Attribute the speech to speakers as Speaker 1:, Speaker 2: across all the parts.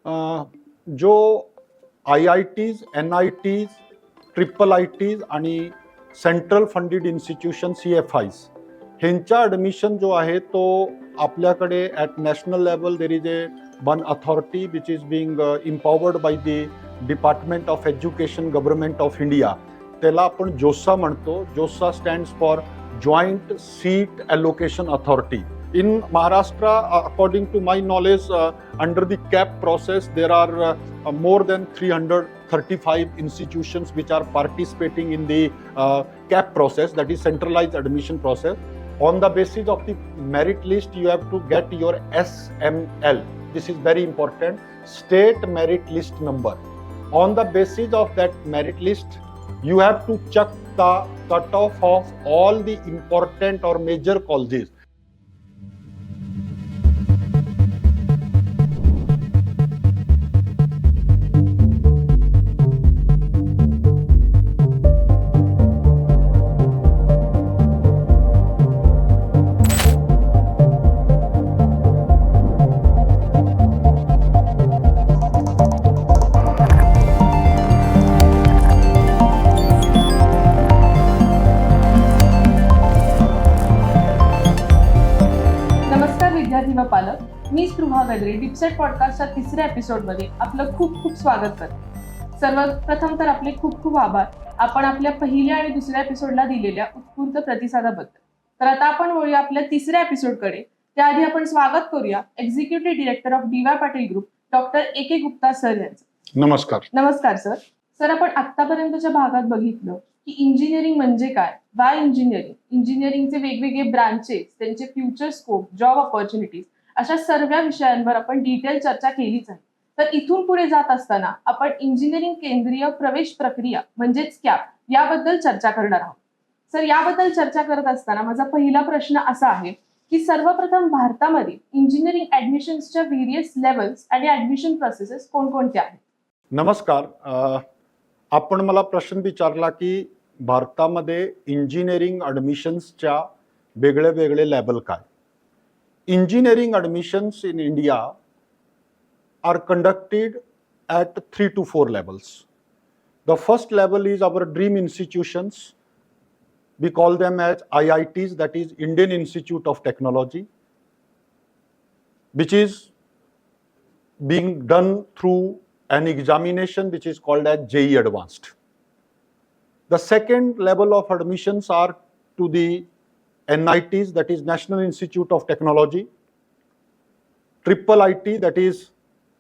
Speaker 1: जो IITs, NITs, IIITs आणि central funded institution CFIs ह्यांचा ॲडमिशन जो आहे तो आपल्याकडे at national level there is a one authority which is being empowered by the department of education government of India. त्याला आपण JoSAA म्हणतो. JoSAA stands for joint seat allocation authority. In Maharashtra, according to my knowledge, under the CAP process, there are more than 335 institutions which are participating in the CAP process, that is centralized admission process. On the basis of the merit list, you have to get your SML. This is very important, state merit list number. On the basis of that merit list, you have to check the cutoff of all the important or major colleges.
Speaker 2: पालक मी DYPCET पॉडकास्टच्या तिसऱ्या एपिसोडमध्ये आपलं खूप खूप स्वागत करते. सर्वप्रथम तर आपले खूप खूप आभार आपण आपल्या पहिल्या आणि दुसऱ्या एपिसोडला दिलेल्या उत्स्फूर्त प्रतिसादाबद्दल. तर आता आपण वळूया आपल्या तिसऱ्या एपिसोडकडे. त्याआधी आपण स्वागत करूया executive director of DYPCET group doctor AK Gupta sir यांचं.
Speaker 1: नमस्कार.
Speaker 2: नमस्कार सर. सर, आपण आतापर्यंतच्या भागात बघितलं की इंजिनिअरिंग म्हणजे काय, वाय इंजिनिअरिंग, इंजिनिअरिंगचे वेगवेगळे ब्रांचेस, त्यांचे फ्युचर स्कोप, जॉब ऑपॉर्च्युनिटीज, अशा सर्व विषयांवर आपण डिटेल चर्चा केलीच आहे. तर इथून पुढे जात असताना आपण इंजिनिअरिंग केंद्रीय प्रवेश प्रक्रिया म्हणजेच CAP याबद्दल चर्चा करणार आहोत. सर, याबद्दल चर्चा करत असताना माझा पहिला प्रश्न असा आहे की सर्वप्रथम भारतामध्ये इंजिनिअरिंग ऍडमिशन्सच्या व्हेरियस लेवल्स आणि ऍडमिशन प्रोसेसेस कोणकोणत्या आहेत?
Speaker 1: नमस्कार. आपण मला प्रश्न विचारला की भारतामध्ये इंजिनिअरिंग ॲडमिशन्सच्या वेगळे वेगळे लेवल काय. Engineering admissions in India are conducted at 3 to 4 levels. The first level is our dream institutions. We call them as IITs, that is Indian Institute of Technology, which is being done through an examination which is called as JEE Advanced. The second level of admissions are to the NITs, that is National Institute of Technology, IIIT, that is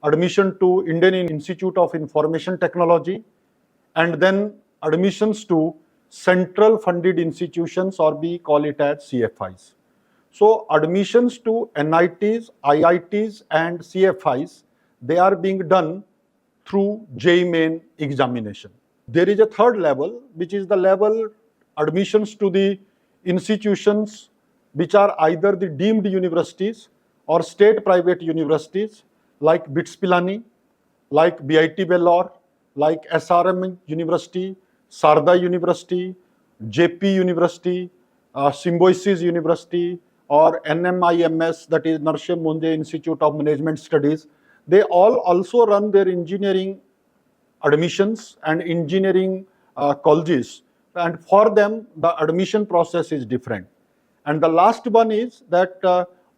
Speaker 1: admission to Indian Institute of Information Technology, and then admissions to central funded institutions, or we call it as CFIs. So admissions to NITs, IITs and CFIs, they are being done through JEE Main examination. There is a third level, which is the level admissions to the institutions which are either the deemed universities or state private universities like BITS Pilani, like BIT Vellore, like SRM University, Sarda University, JP University, Symbiosis University, or NMIMS, that is Narshe Munde Institute of Management Studies. They all also run their engineering admissions and engineering colleges. And for them, the admission process is different. And the last one is that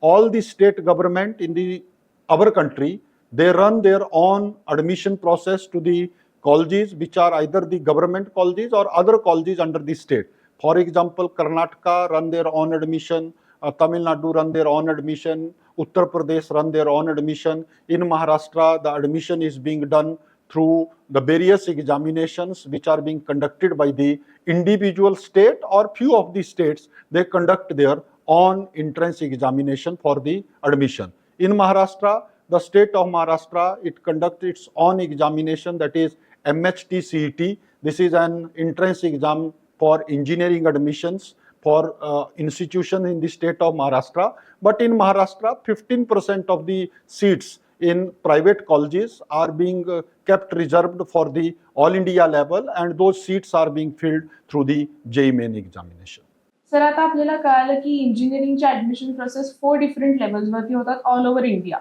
Speaker 1: all the state government in our country, they run their own admission process to the colleges which are either the government colleges or other colleges under the state. For example, Karnataka run their own admission, Tamil Nadu run their own admission, Uttar Pradesh run their own admission. In Maharashtra, the admission is being done through the various examinations which are being conducted by the individual state, or few of the states, they conduct their own entrance examination for the admission. In Maharashtra, the state of Maharashtra, it conducts its own examination, that is Mht-Cet. This is an entrance exam for engineering admissions for institutions in the state of Maharashtra. But in Maharashtra, 15% of the seats in private colleges are being kept reserved for the all India level, and those seats are being filled through the JEE Main examination.
Speaker 2: Sir, आता आपल्याला कळालं की इंजिनिअरिंगच्या admission process 4 different levels वरती होतात all over India.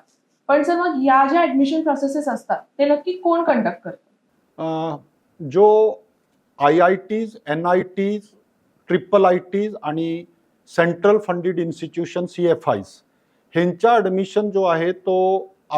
Speaker 2: पण sir मग या ज्या ऍडमिशन प्रोसेसेस असतात ते नक्की कोण कंडक्ट करतं?
Speaker 1: जो IITs, NITs, IIITs आणि सेंट्रल फंडेड इन्स्टिट्यूशन CFIs ह्यांचा ॲडमिशन जो आहे तो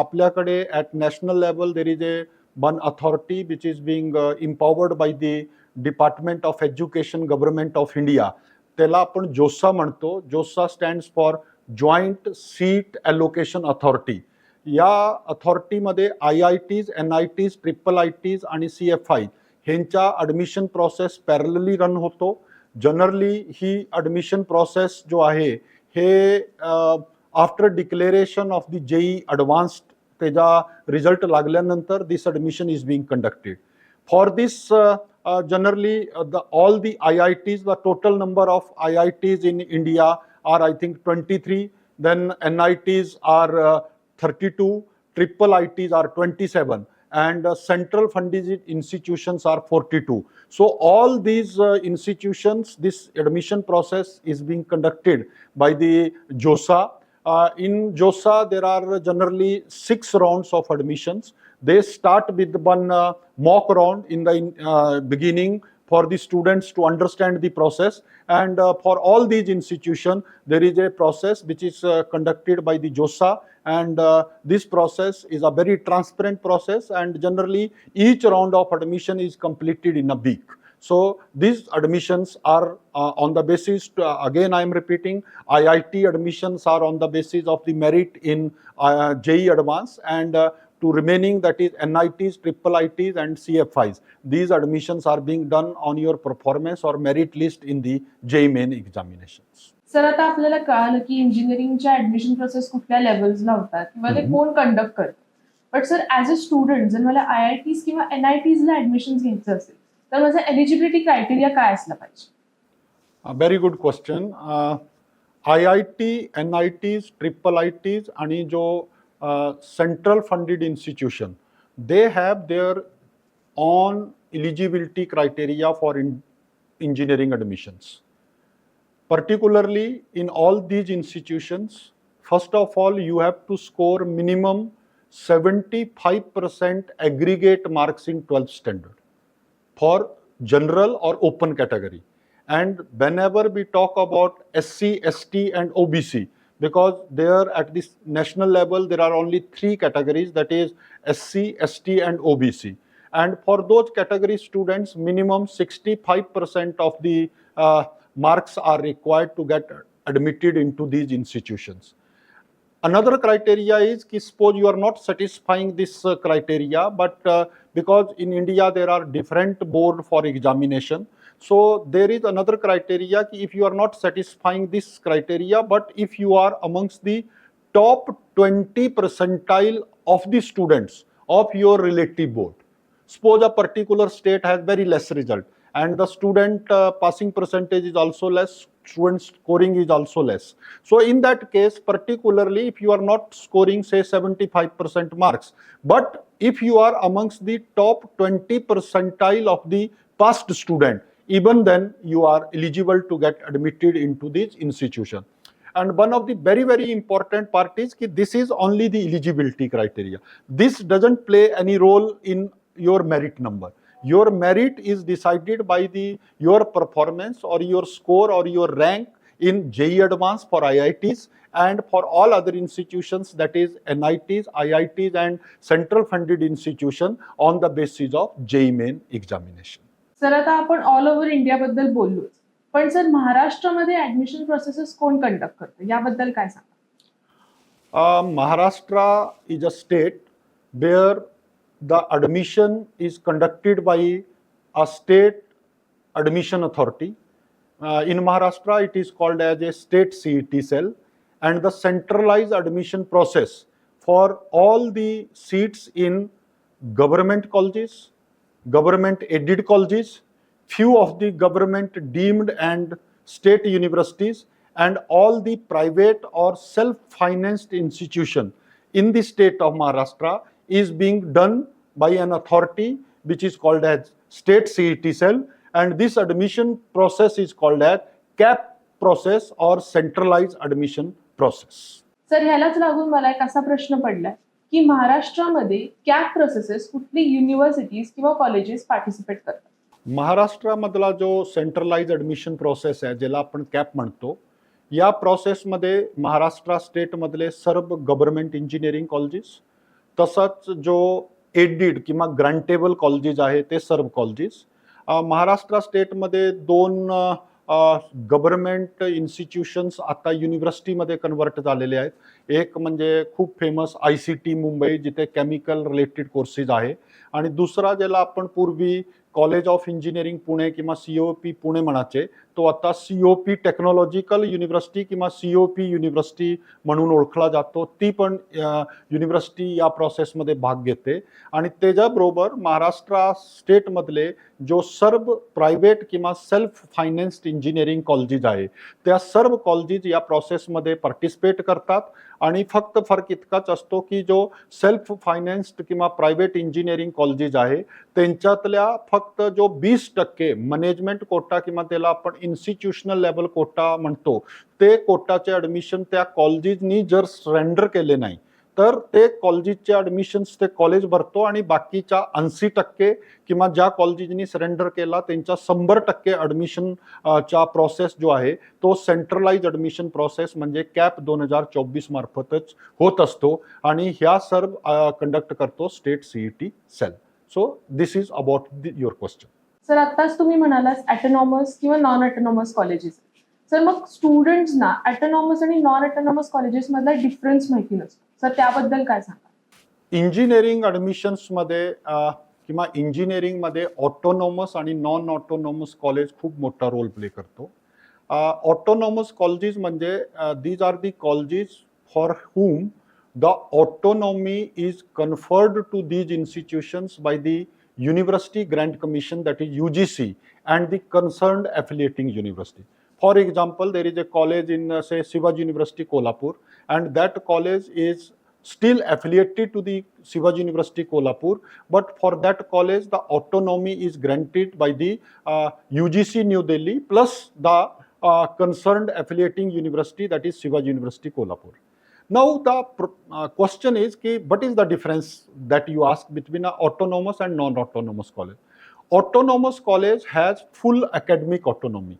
Speaker 1: आपल्याकडे at national level there is a one authority which is being empowered by the department of education government of India. त्याला आपण जोसा म्हणतो. JoSAA stands for joint seat allocation authority. या अथॉरिटीमध्ये IITs, NITs, IIITs आणि CFI ह्यांच्या admission process parallelly run होतो. Generally ही admission process जो आहे हे after declaration of the JEE advanced त्याचा रिझल्ट लागल्यानंतर this admission is being conducted. For this generally all the IITs, the total number of IITs in India are I think 23, then NITs are 32, IIITs are 27, and central funded institutions are 42. So all these institutions, this admission process is being conducted by the JOSA. In JOSA there are generally 6 rounds of admissions. They start with one mock round in the beginning for the students to understand the process, and for all these institutions there is a process which is conducted by the JOSA, and this process is a very transparent process, and generally each round of admission is completed in a week. So these admissions are on the basis again I am repeating, IIT admissions are on the basis of the merit in JEE Advanced, and to remaining, that is NITs, IIITs and CFIs. These admissions are being done on your performance or merit list in the JEE main examinations.
Speaker 2: Sir आता आपल्याला कळालं की इंजिनिअरिंगच्या admission process कुठल्या लेवल्सला होतात किंवा ते कोण कंडक्ट करतं. But sir as a student जर मला IITs किंवा NITsला ऍडमिशन घ्यायचं असेल तर माझा एलिजिबिलिटी क्रायटेरिया काय असला पाहिजे?
Speaker 1: Very good question. IIT, NITs, IIITs आणि जो central funded institution, they have their own eligibility criteria for engineering admissions. Particularly in all these institutions, first of all you have to score minimum 75% aggregate marks in 12th standard for general or open category. And whenever we talk about SC, ST and OBC, because there at this national level there are only 3 categories, that is SC, ST and OBC, and for those category students minimum 65% of the marks are required to get admitted into these institutions. Another criteria is ki suppose you are not satisfying this criteria, but because in India there are different board for examination, so there is another criteria ki if you are not satisfying this criteria, but if you are amongst the top 20 percentile of the students of your relative board. Suppose a particular state has very less result and the student passing percentage is also less, student scoring is also less. So in that case, particularly if you are not scoring say 75% marks, but if you are amongst the top 20 percentile of the past student, even then you are eligible to get admitted into this institution. And one of the very, very important part is that this is only the eligibility criteria. This doesn't play any role in your merit number. Your merit is decided by your performance or your score or your rank in JEE Advanced for IITs and for all other institutions, that is NITs, IITs and central funded institution on the basis of JEE main examination.
Speaker 2: Sir आता आपण all over India बद्दल बोललोच, पण sir महाराष्ट्रामध्ये admission processes कोण conduct करतं याबद्दल काय सांगा?
Speaker 1: Maharashtra is a state where the admission is conducted by a state admission authority. In Maharashtra it is called as a state CET cell, and the centralized admission process for all the seats in government colleges, government aided colleges, few of the government deemed and state universities, and all the private or self-financed institution in the state of Maharashtra is being done by an authority which is called as state CET cell, and this admission process is called as CAP process or centralized admission process.
Speaker 2: Sir ह्यालाच लागून मला एक असा प्रश्न पडलाय की महाराष्ट्रामध्ये cap processes कुठली युनिव्हर्सिटीज किंवा कॉलेजेस पार्टिसिपेट करतात?
Speaker 1: महाराष्ट्रामधला जो सेंट्रलाइज ॲडमिशन प्रोसेस आहे, ज्याला आपण कॅप म्हणतो, या प्रोसेसमध्ये महाराष्ट्र स्टेटमधले सर्व गव्हर्नमेंट इंजिनिअरिंग कॉलेजेस, तसंच जो एडेड किंवा ग्रांटेबल कॉलेजेस आहे ते सर्व कॉलेजेस. महाराष्ट्र स्टेटमध्ये दोन गव्हर्नमेंट इन्स्टिट्यूशन्स आता युनिव्हर्सिटीमध्ये कन्वर्ट झालेले आहेत. एक म्हणजे खूप फेमस ICT मुंबई, जिथे केमिकल रिलेटेड कोर्सेस आहे, आणि दुसरा ज्याला आपण पूर्वी कॉलेज ऑफ इंजिनिअरिंग पुणे किंवा COP पुणे म्हणायचे, तो आता COP टेक्नॉलॉजिकल युनिव्हर्सिटी किंवा COP युनिव्हर्सिटी म्हणून ओळखला जातो. ती पण युनिव्हर्सिटी या प्रोसेसमध्ये भाग घेते. आणि त्याच्याबरोबर महाराष्ट्र स्टेटमधले जो सर्व प्रायव्हेट किंवा सेल्फ फायनान्स्ड इंजिनिअरिंग कॉलेजेस आहे, त्या सर्व कॉलेजेस या प्रोसेसमध्ये पार्टिसिपेट करतात. आणि फक्त फरक इतकाच असतो की जो सेल्फ फायनान्स्ड किंवा प्रायव्हेट इंजिनिअरिंग कॉलेजेस आहे, त्यांच्यातल्या फक्त जो 20% मॅनेजमेंट कोटा किंवा त्याला आपण इन्स्टिट्यूशनल लेवल कोटा म्हणतो, ते कोटाचे ॲडमिशन त्या कॉलेजेसनी जर सरेंडर केले नाही तर ते कॉलेजेसचे ॲडमिशन्स ते कॉलेज भरतो, आणि बाकीच्या 80% किंवा ज्या कॉलेजेसनी सरेंडर केला त्यांच्या 100% ॲडमिशन चा प्रोसेस जो आहे तो सेंट्रलाइज ॲडमिशन प्रोसेस म्हणजे कॅप 2024 मार्फतच होत असतो. आणि ह्या सर्व कंडक्ट करतो state CET cell. So this is about your question.
Speaker 2: Sir, आताच तुम्ही म्हणालात ऑटोनॉमस किंवा नॉन ऑटोनॉमस कॉलेजेस. सर, मग स्टुडंट्सना ऑटोनॉमस आणि नॉन ऑटोनॉमस कॉलेजेस मधला डिफरन्स माहिती नसतो. सर, त्याबद्दल काय सांगा?
Speaker 1: इंजिनिअरिंग ॲडमिशन्समध्ये किंवा इंजिनिअरिंगमध्ये ऑटोनॉमस आणि नॉन ऑटोनॉमस कॉलेज खूप मोठा रोल प्ले करतो. ऑटोनॉमस कॉलेजेस म्हणजे these are the colleges for whom the autonomy is conferred to these institutions by the University Grant Commission, that is UGC, and the concerned affiliating university. For example, there is a college in say Shivaji University Kolhapur, and that college is still affiliated to the Shivaji University Kolhapur, but for that college the autonomy is granted by the UGC New Delhi plus the concerned affiliating university, that is Shivaji University Kolhapur. Now the question is what is the difference that you ask between an autonomous and non-autonomous college? Autonomous college has full academic autonomy.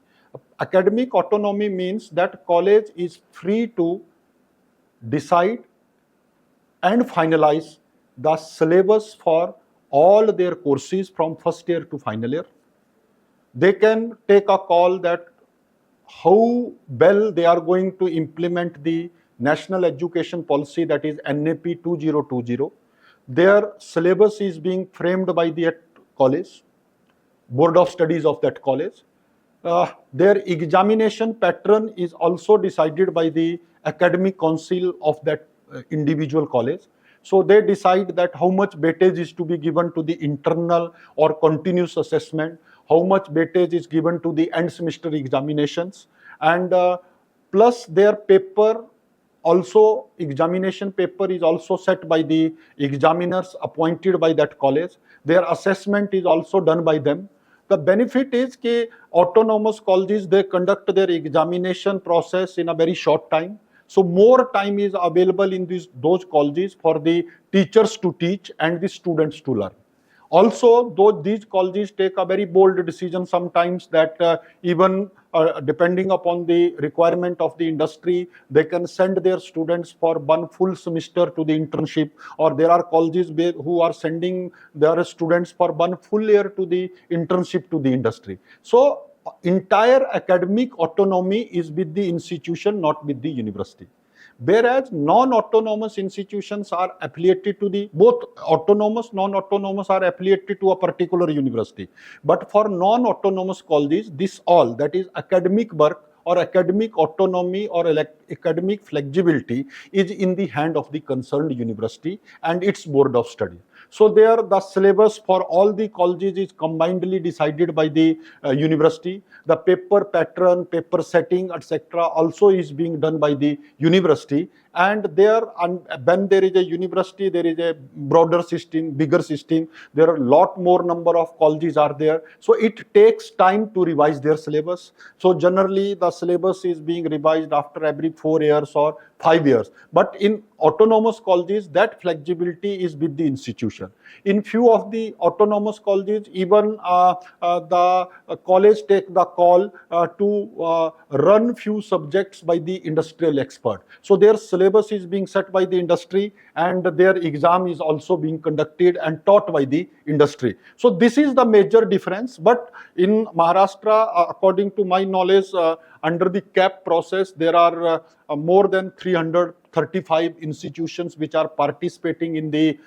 Speaker 1: Academic autonomy means that college is free to decide and finalize the syllabus for all their courses from first year to final year. They can take a call that how well they are going to implement the National Education Policy, that is NAP 2020. Their syllabus is being framed by the college, Board of Studies of that college. Their examination pattern is also decided by the academic council of that individual college. So they decide that how much weightage is to be given to the internal or continuous assessment, how much weightage is given to the end semester examinations, and plus their paper also, examination paper is also set by the examiners appointed by that college. Their assessment is also done by them. The benefit is that autonomous colleges, they conduct their examination process in a very short time. So more time is available in those colleges for the teachers to teach and the students to learn. Also, though these colleges take a very bold decision sometimes that even depending upon the requirement of the industry, they can send their students for one full semester to the internship, or there are colleges who are sending their students for one full year to the internship to the industry. So entire academic autonomy is with the institution, not with the university. Whereas non-autonomous institutions are affiliated to the, both autonomous, non-autonomous are affiliated to a particular university. But for non-autonomous colleges, this all, that is academic work or academic autonomy or academic flexibility, is in the hand of the concerned university and its board of study. So there the syllabus for all the colleges is combinedly decided by the university. The paper pattern, paper setting, etc. also is being done by the university. And there, when there is a university, there is a broader system, bigger system. There are a lot more number of colleges are there. So it takes time to revise their syllabus. So generally the syllabus is being revised after every 4 years or 5 years. But in autonomous colleges, that flexibility is with the institution. In few of the autonomous colleges, even the college take the call to run few subjects by the industrial expert. So their syllabus is being set by the industry, and their exam is also being conducted and taught by the industry. So this is the major difference. But in Maharashtra, according to my knowledge, under the CAP process, there are more than 335 institutions which are participating in the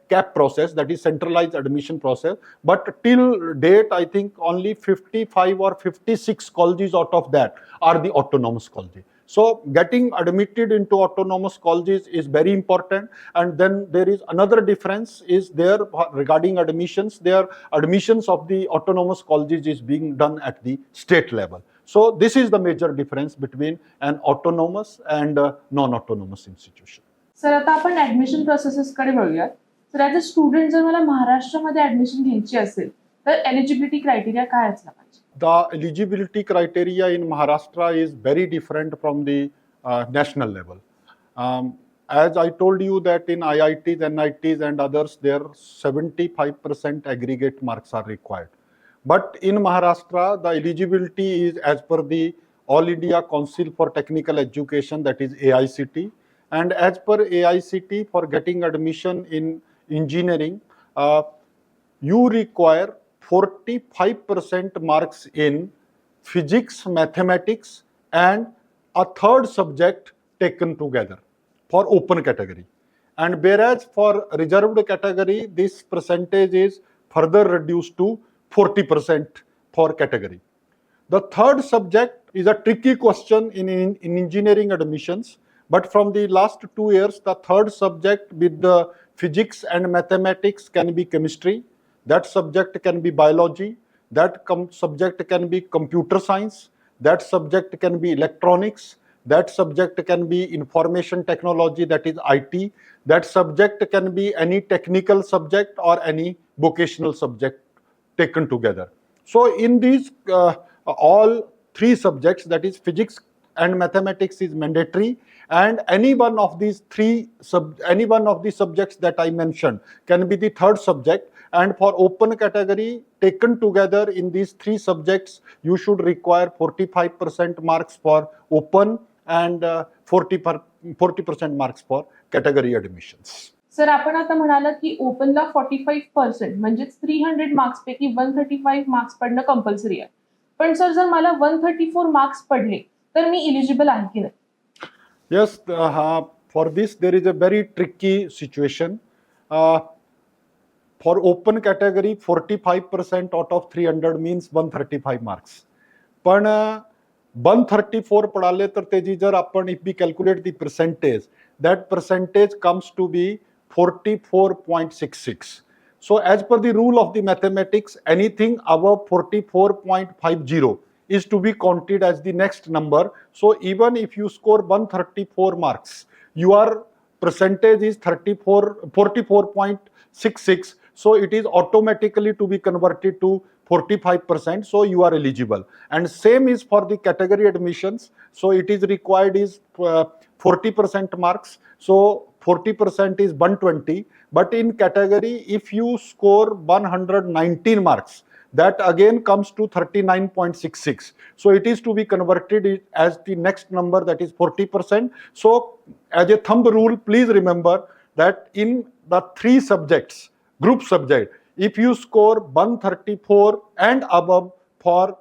Speaker 1: CAP process, that is centralized admission process. But till date, I think only 55 or 56 colleges out of that are the autonomous colleges. So getting admitted into autonomous colleges is very important. And then there is another difference is there regarding admissions. Their admissions of the autonomous colleges is being done at the state level. So this is the major difference between an autonomous and non-autonomous institution.
Speaker 2: Sir आता आपण admission प्रोसेसेसकडे बघूया. तर as a student जर मला महाराष्ट्रामध्ये admission घ्यायची असेल तर एलिजिबिलिटी क्रायटेरिया काय असला पाहिजे?
Speaker 1: The eligibility criteria in Maharashtra is very different from the national level. As I told you that in IITs, NITs and others, there 75% aggregate marks are required. But in Maharashtra, the eligibility is as per the All India Council for Technical Education, that is AICT. And as per AICT, for getting admission in engineering, you require 45% marks in physics, mathematics, and a third subject taken together for open category. And whereas for reserved category, this percentage is further reduced to 40% for category. The third subject is a tricky question in engineering admissions, but from the last 2 years, the third subject with the physics and mathematics can be chemistry, that subject can be biology, that subject can be computer science, that subject can be electronics, that subject can be information technology, that is IT, that subject can be any technical subject or any vocational subject taken together. So in these all three subjects, that is physics and mathematics is mandatory, and any one of these subjects that I mentioned can be the third subject. And for open category taken together in these three subjects, you should require 45% marks for open and 40% marks for category admissions.
Speaker 2: Sir आपण आता म्हणालात की ओपनला 45% म्हणजे 300 marks पैकी 135 marks पडणं compulsory आहे. पण sir जर मला 134 मार्क्स पडले तर मी इलिजिबल आहे की नाही?
Speaker 1: Yes, for this there is a very tricky situation. For open category, 45% out of 300 means 135 marks. पण 134 पडाले तर त्याची जर आपण if we calculate the percentage, that percentage comes to be 44.66. So as per the rule of the mathematics, anything above 44.50 is to be counted as the next number. So even if you score 134 marks, your percentage is 44.66. So it is automatically to be converted to 45%. So you are eligible. And same is for the category admissions. So it is required is 40% marks. So 40% is 120. But in category, if you score 119 marks, that again comes to 39.66. So it is to be converted as the next number, that is 40%. So as a thumb rule, please remember that in the three subjects, group subject, if you score 134 and above for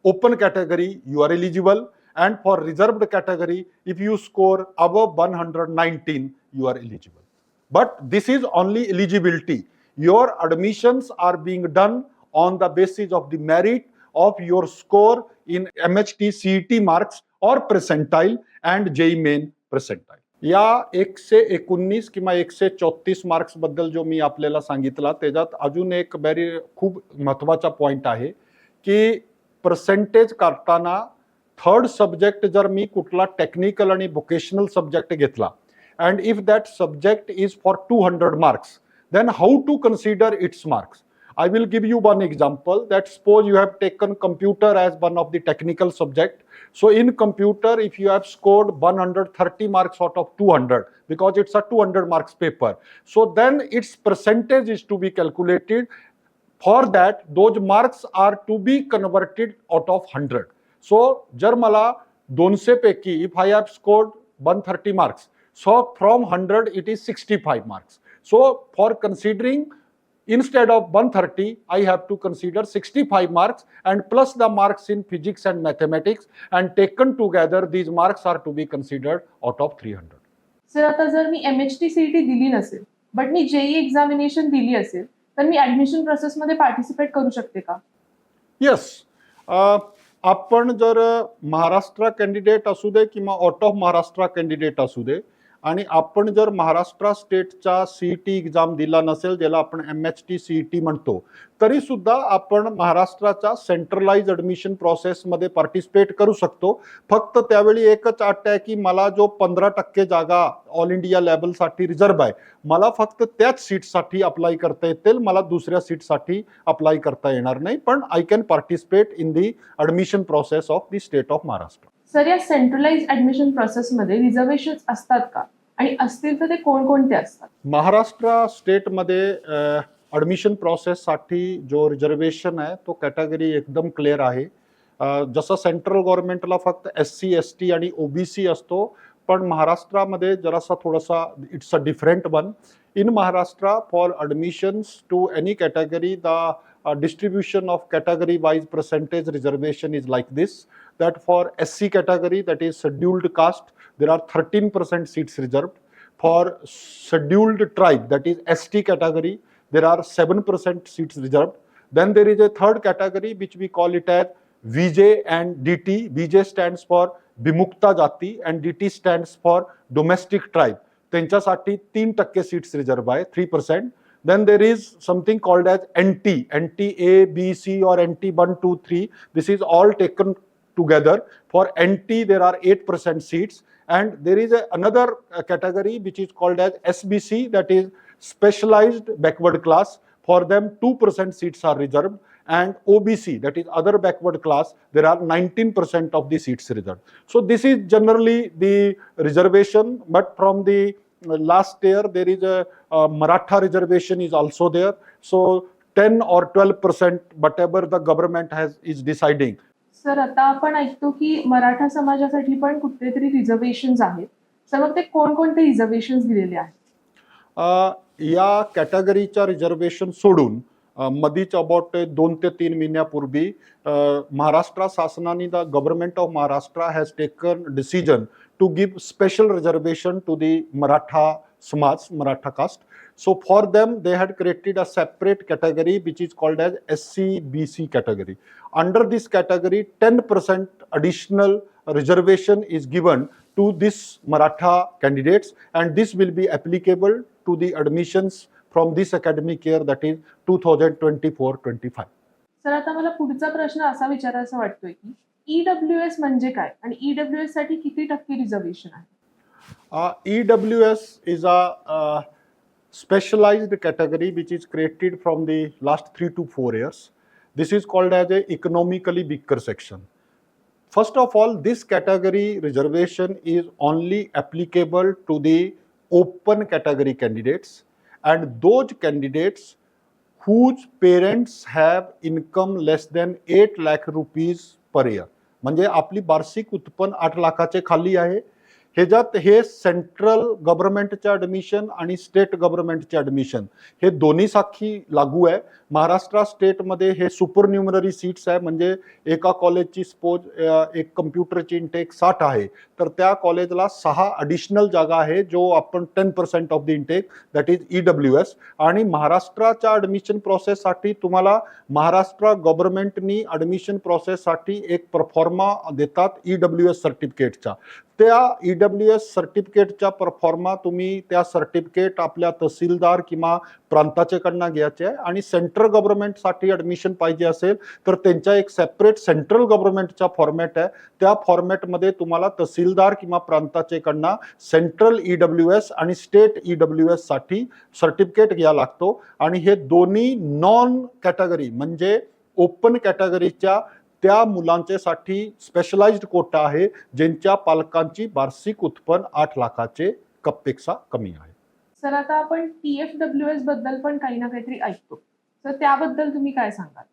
Speaker 1: open category, you are eligible. And for reserved category, if you score above 119, you are eligible. But this is only eligibility. Your admissions are being done on the basis of the merit of your score in Mht-Cet marks or percentile and JEE main percentile. या 119 किंवा 134 marks बद्दल जो मी आपल्याला सांगितला, त्याच्यात अजून एक खूप महत्वाचा पॉइंट आहे की पर्सेंटेज काढताना थर्ड सब्जेक्ट जर मी कुठला टेक्निकल आणि वोकेशनल सब्जेक्ट घेतला and if that subject is for 200 marks, then how to consider its marks? I will give you one example, that suppose you have taken computer as one of the technical subject. So in computer, if you have scored 130 marks out of 200, because it's a 200 marks paper, so then its percentage is to be calculated. For that, those marks are to be converted out of 100. So जर मला 200 पैकी, if I have scored 130 marks, so from 100 it is 65 marks. So for considering, instead of 130, I have to consider 65 marks and plus the marks in physics and mathematics, and taken together these marks are to be considered out of 300.
Speaker 2: Sir आता जर मी MHT-CET दिली नसेल but me JEE examination दिली असेल तर मी admission प्रोसेसमध्ये participate करू शकते का?
Speaker 1: येस, आपण जर महाराष्ट्र कॅन्डिडेट असू दे किंवा आउट ऑफ महाराष्ट्र कॅन्डिडेट असू दे, आणि आपण जर महाराष्ट्र स्टेटचा CET एक्झाम दिला नसेल, ज्याला आपण MHT-CET म्हणतो, तरी सुद्धा आपण महाराष्ट्राच्या सेंट्रलाइज ऍडमिशन प्रोसेसमध्ये पार्टिसिपेट करू शकतो. फक्त त्यावेळी एकच अट आहे की मला जो 15% जागा ऑल इंडिया लेवलसाठी रिझर्व्ह आहे, मला फक्त त्याच सीटसाठी अप्लाय करता येतील, मला दुसऱ्या सीटसाठी अप्लाय करता येणार नाही. पण I can participate in the admission process of the state of Maharashtra.
Speaker 2: Sir या सेंट्रलाइज ऍडमिशन प्रोसेसमध्ये रिझर्वेशन्स असतात का, आणि असतील तर ते कोणकोणते असतात?
Speaker 1: महाराष्ट्र स्टेटमध्ये ऍडमिशन प्रोसेससाठी जो रिझर्वेशन आहे तो कॅटेगरी एकदम क्लिअर आहे. जसं सेंट्रल गव्हर्नमेंटला फक्त SC ST आणि OBC असतो, पण महाराष्ट्रामध्ये जरासा थोडासा it's a different one. In Maharashtra for admissions to any category the distribution of category wise percentage reservation is like this, that for SC category, that is scheduled caste, there are 13% seats reserved. For scheduled tribe, that is ST category, there are 7% seats reserved. Then there is a third category which we call it as VJ and DT. VJ stands for Vimukta Jati and DT stands for domestic tribe. त्यांच्यासाठी 3% seats reserved आहे, 3%. Then there is something called as NT A, B, C or NT 1, 2, 3. This is all taken together. For NT there are 8% seats, and there is another category which is called as SBC, that is specialized backward class. For them 2% seats are reserved, and OBC, that is other backward class, there are 19% of the seats reserved. So this is generally the reservation, but from the last year there is a Maratha reservation is also there. So 10 or 12%, whatever the government is deciding.
Speaker 2: Sir आता आपण ऐकतो की मराठा समाजासाठी पण कुठलेतरी reservations आहेत. Sir मग ते कोणकोणते reservations दिलेले आहेत?
Speaker 1: या कॅटेगरीच्या रिझर्वेशन सोडून मधीच अबाउट 2 ते 3 महिन्यापूर्वी महाराष्ट्र शासनाने, the government of Maharashtra has taken decision to give special reservation to the Maratha Samaj, Maratha caste. So for them, they had created a separate category which is called as SC-BC category. Under this category, 10% additional reservation is given to this Maratha candidates, and this will be applicable to the admissions from this academic year, that is 2024-25.
Speaker 2: Sir आता मला पुढचा प्रश्न असा विचारायचा वाटतोय की EWS म्हणजे काय, आणि EWS साठी किती टक्के रिझर्वेशन आहे?
Speaker 1: EWS is a specialized category which is created from the last 3 to 4 years. This is called as a economically weaker section. First of all, this category reservation is only applicable to the open category candidates, and those candidates whose parents have income less than 8 lakh rupees per year. म्हणजे आपली वार्षिक उत्पन्न 8 लाखाचे खाली आहे. ह्याच्यात हे central गव्हर्नमेंटचे admission आणि state गव्हर्नमेंटचे admission हे दोन्हीसाठी लागू आहे. महाराष्ट्र स्टेटमध्ये हे सुपर न्यूमररी सीट्स आहे, म्हणजे एका कॉलेजची सपोज एक कम्प्युटरची इंटेक 60 आहे, तर त्या कॉलेजला 6 ॲडिशनल जागा आहे, जो आपण 10% of the intake, that is EWS. आणि महाराष्ट्राच्या ॲडमिशन प्रोसेससाठी तुम्हाला महाराष्ट्र गव्हर्नमेंटनी ॲडमिशन प्रोसेससाठी एक परफॉर्मा देतात EWS सर्टिफिकेटचा. त्या EWS सर्टिफिकेटच्या परफॉर्मा तुम्ही त्या सर्टिफिकेट आपल्या तहसीलदार किंवा प्रांताचेकडनं घ्यायचे आहे आणि सेंट्रल गव्हर्नमेंटसाठी ॲडमिशन पाहिजे असेल तर त्यांच्या एक सेपरेट सेंट्रल गव्हर्नमेंटचा फॉर्मॅट आहे. त्या फॉर्मॅटमध्ये तुम्हाला तहसीलदार किंवा प्रांताचेकडनं सेंट्रल EWS आणि स्टेट EWS साठी सर्टिफिकेट घ्यावा लागतो. आणि हे दोन्ही नॉन कॅटेगरी म्हणजे ओपन कॅटेगरीच्या त्या मुलांच्यासाठी स्पेशलाइज्ड कोटा आहे ज्यांच्या पालकांची वार्षिक उत्पन्न 8 लाखाचे पेक्षा कमी आहे.
Speaker 2: सर आता आपण TFWS बद्दल पण काही ना काहीतरी ऐकतो, तर त्याबद्दल तुम्ही काय सांगाल?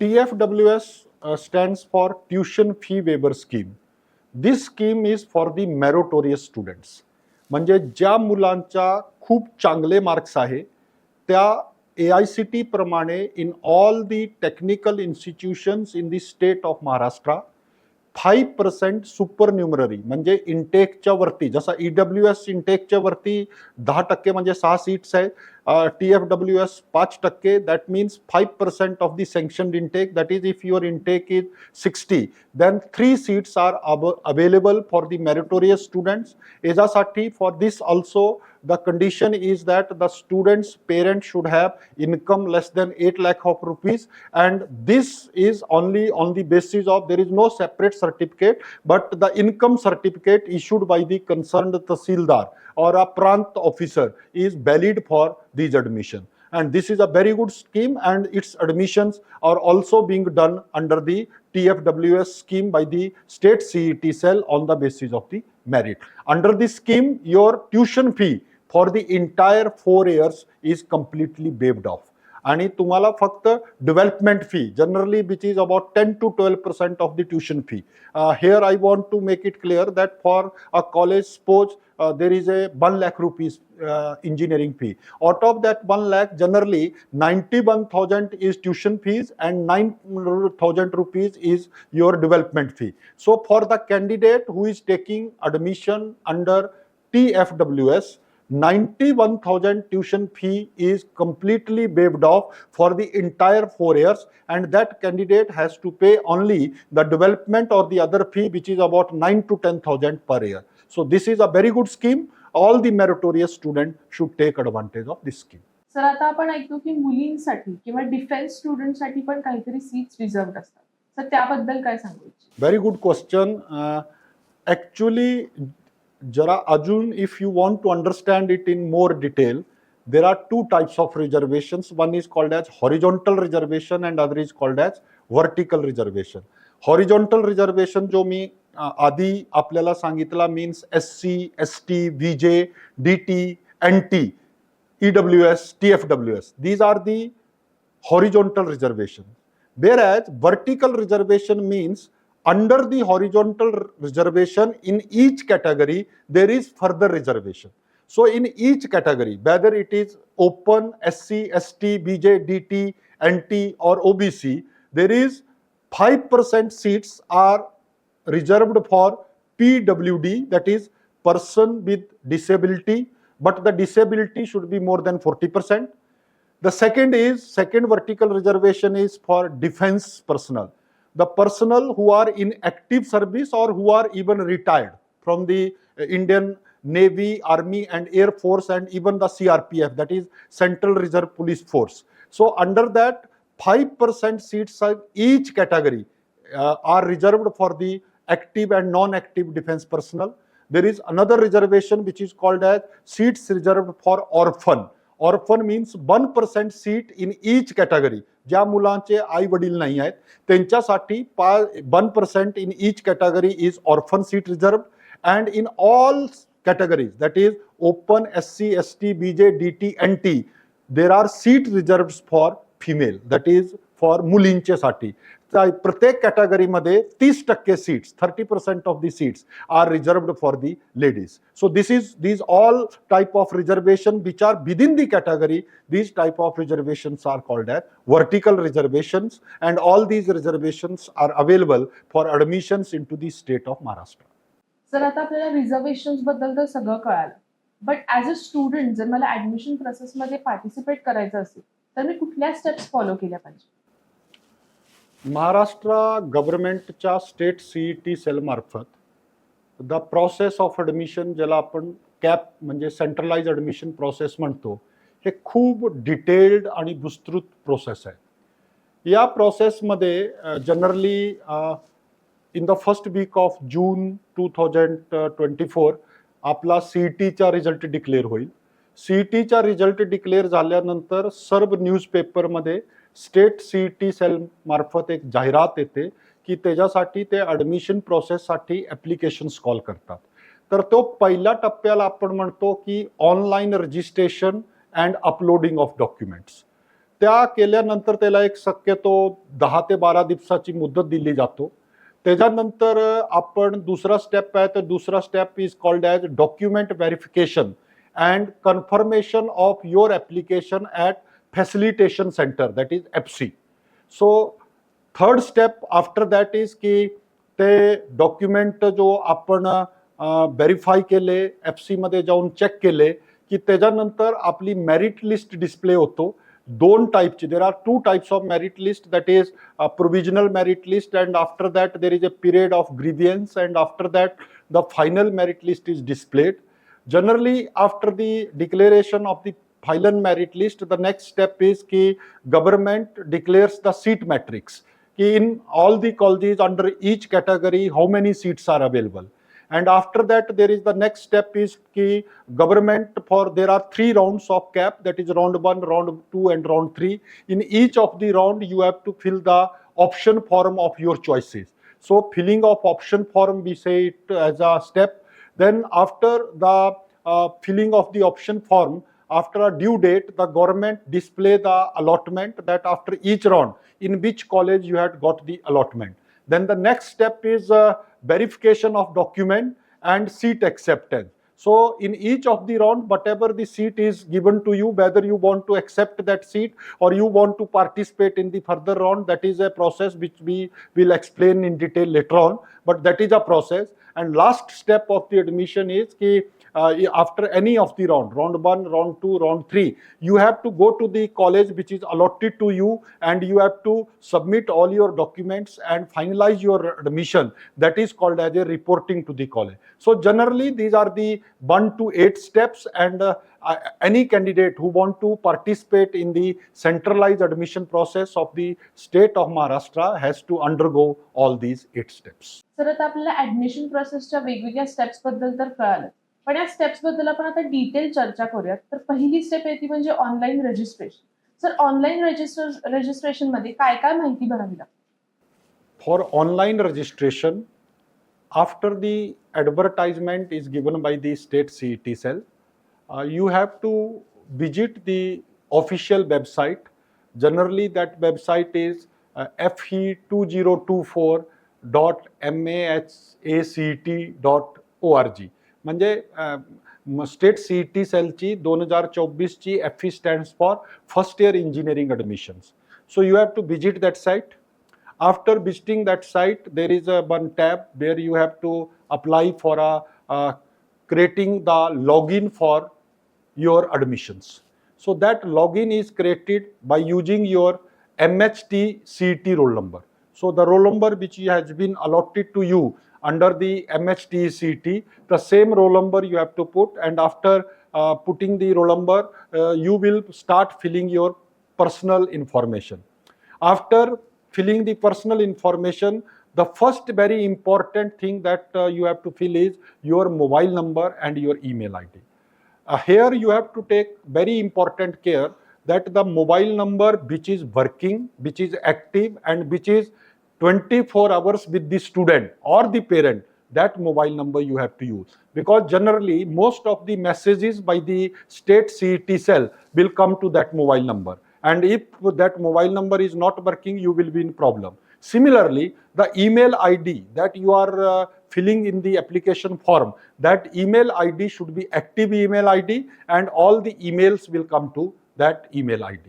Speaker 1: TFWS stands for Tuition Fee Waiver Scheme. This scheme is for the meritorious students. म्हणजे ज्या मुलांच्या खूप चांगले मार्क्स आहे त्या AICT प्रमाणे in all the technical institutions in the state of Maharashtra 5% सुपरन्युमररी म्हणजे इंटेकच्या वरती, जसा EWS इंटेकच्या वरती 10% म्हणजे 6 सीट्स आहेत, TFWS 5%, that means 5% of the sanctioned intake. That is, if your intake is 60, then 3 seats are available for the meritorious students. याच्यासाठी for this also the condition is that the student's parent should have income less than 8 lakh of rupees, and this is only on the basis of there is no separate certificate, but the income certificate issued by the concerned tahsildar or a prant officer is valid for these admission. And this is a very good scheme, and its admissions are also being done under the TFWS scheme by the state CET cell on the basis of the merit. Under this scheme, your tuition fee for the entire 4 years is completely waived off. आणि तुम्हाला फक्त development fee generally which is about 10 to 12% of the tuition fee. Here I want to make it clear that for a college, suppose there is a 1 lakh rupees engineering fee. Out of that 1 lakh, generally 91,000 is tuition fees and 9,000 rupees is your development fee. So for the candidate who is taking admission under TFWS, 91,000 tuition fee is completely waived off for the entire 4 years, and that candidate has to pay only the development or the other fee, which is about 9 to 10,000 per year. So this is a very good scheme. All the meritorious students should take advantage of this scheme.
Speaker 2: Sir आता आपण ऐकतो की मुलींसाठी किंवा defence स्टुडंटसाठी पण काहीतरी seats reserved असतात, तर त्याबद्दल काय सांगू इच्छिता?
Speaker 1: Very good question. Actually, जरा अजून if you want to understand it in more detail, there are 2 types of reservations. One is called as horizontal reservation and other is called as vertical reservation. Horizontal reservation जो मी आधी आपल्याला सांगितला means SC, ST, VJ, DT, NT, EWS, TFWS. These are the horizontal reservation. Whereas vertical reservation means under the horizontal reservation in each category there is further reservation. So in each category, whether it is open, SC, ST, BJ, DT, NT or OBC, there is 5% seats are reserved for PWD, that is person with disability, but the disability should be more than 40%. The second vertical reservation is for defense personnel. The personnel who are in active service or who are even retired from the Indian Navy, Army and Air Force and even the CRPF, that is Central Reserve Police Force. So under that 5% seats of each category are reserved for the active and non-active defense personnel. There is another reservation which is called as seats reserved for orphan. Orphan means 1% seat in each category. ज्या मुलांचे आई वडील नाही आहेत त्यांच्यासाठी 1% in each category is orphan seat reserved, and in all categories, that is open, SC, ST, BJ, DT, NT, there are seat reserved for female, that is for मुलींच्यासाठी. प्रत्येक कॅटेगरीमध्ये 30% seats, 30% of the seats are reserved for the ladies. So these all type of reservation which are within the category, these type of reservations are called as vertical reservations, and all these reservations are available for admissions into the state of Maharashtra.
Speaker 2: Sir आता आपल्याला reservations बद्दल तर सगळं कळालं, but as a student जर मला admission प्रोसेसमध्ये participate करायचं असेल तर मी कुठल्या स्टेप्स फॉलो केल्या पाहिजे?
Speaker 1: महाराष्ट्र गव्हर्नमेंटच्या स्टेट CET सेल मार्फत द प्रोसेस ऑफ ॲडमिशन, ज्याला आपण कॅप म्हणजे सेंट्रलाइज ॲडमिशन प्रोसेस म्हणतो, हे खूप डिटेल्ड आणि विस्तृत प्रोसेस आहे. या प्रोसेसमध्ये generally in the first week of June 2024 आपला CETचा रिझल्ट डिक्लेअर होईल. CETचा रिझल्ट डिक्लेअर झाल्यानंतर सर्व न्यूजपेपरमध्ये स्टेट CET सेल मार्फत एक जाहिरात येते की त्याच्यासाठी ते ॲडमिशन प्रोसेससाठी ॲप्लिकेशन्स कॉल करतात. तर तो पहिल्या टप्प्याला आपण म्हणतो की online registration and uploading of documents. त्या केल्यानंतर त्याला एक शक्यतो 10 ते 12 दिवसाची मुदत दिली जातो. त्याच्यानंतर आपण दुसरा स्टेप आहे, तर दुसरा step is called as document verification and confirmation of your application at facilitation centre, that is FC. So third step after that is की ते डॉक्युमेंट जो आपण व्हेरीफाय केले, FC मध्ये जाऊन चेक केले की त्याच्यानंतर आपली मेरिट लिस्ट डिस्प्ले होतो. दोन टाईपची, there are two types of merit list, that is provisional merit list and after that there is a period of grievance and after that the final merit list is displayed. Generally, after the declaration of the final merit list, the next step is कि government declares the seat matrix. कि in all the colleges under each category, how many seats are available. And after that, there is the next step is कि government there are 3 rounds of cap, that is round 1, round 2 and round 3. In each of the round, you have to fill the option form of your choices. So filling of option form, we say it as a step. Then after the filling of the option form, after a due date, the government display the allotment that after each round, in which college you had got the allotment. Then the next step is verification of document and seat acceptance. So in each of the round, whatever the seat is given to you, whether you want to accept that seat or you want to participate in the further round, that is a process which we will explain in detail later on, but that is a process. And last step of the admission is कि after any of the round 1, round 2, round 3, you have to go to the college which is allotted to you and you have to submit all your documents and finalize your admission. That is called as a reporting to the college. So generally these are the 1 to 8 steps, and any candidate who want to participate in the centralized admission process of the state of Maharashtra has to undergo all these 8 steps.
Speaker 2: Sir आता आपल्याला admission प्रोसेसच्या वेगवेगळ्या steps बद्दल तर कळालं, पण या steps बद्दल आपण आता डिटेल चर्चा करूयात. तर पहिली स्टेप आहे ती म्हणजे online registration. Sir online registration मध्ये काय काय माहिती भरावी लागते?
Speaker 1: For online registration, after the advertisement is given by the state CET cell, you have to visit the official website. Generally that website is fe2024.macet.org. म्हणजे स्टेट CET सेलची 2024ची FE stands for First Year Engineering Admissions. So you have to visit that site. After visiting that site, there is a one tab where you have to apply for creating the login for your admissions. So that login is created by using your Mht-Cet roll number. So the roll number which has been allotted to you under the Mht-Cet, the same roll number you have to put, and after putting the roll number, you will start filling your personal information. After filling the personal information, the first very important thing that you have to fill is your mobile number and your email ID. Here you have to take very important care that the mobile number which is working, which is active and which is 24 hours with the student or the parent, that mobile number you have to use, because generally most of the messages by the state CET cell will come to that mobile number, and if that mobile number is not working, you will be in problem. Similarly, the email ID that you are filling in the application form, that email ID should be active email ID, and all the emails will come to that email ID.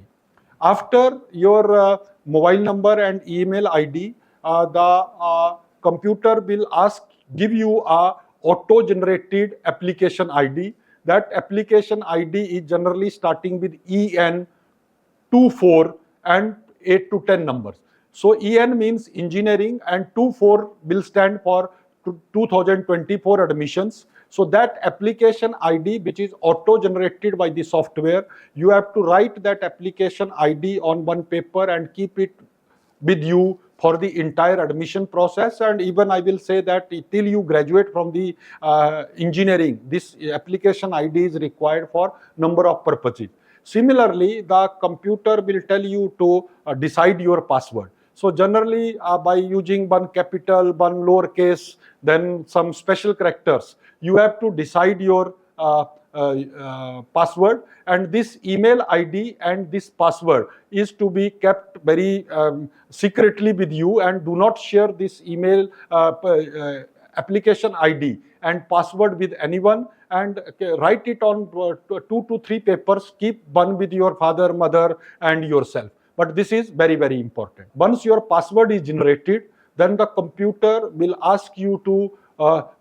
Speaker 1: After your mobile number and email ID, the computer will give you a auto generated application ID. That application ID is generally starting with EN 24 and 8 to 10 numbers. So EN means engineering and 24 will stand for 2024 admissions. So that application ID, which is auto-generated by the software, you have to write that application ID on one paper and keep it with you for the entire admission process. And even I will say that till you graduate from the engineering, this application ID is required for number of purposes. Similarly, the computer will tell you to decide your password. So generally, by using one capital, one lowercase, then some special characters, you have to decide your password, and this email ID and this password is to be kept very secretly with you, and do not share this email application ID and password with anyone, and write it on 2 to 3 papers, keep one with your father, mother and yourself. But this is very, very important. Once your password is generated, then the computer will ask you to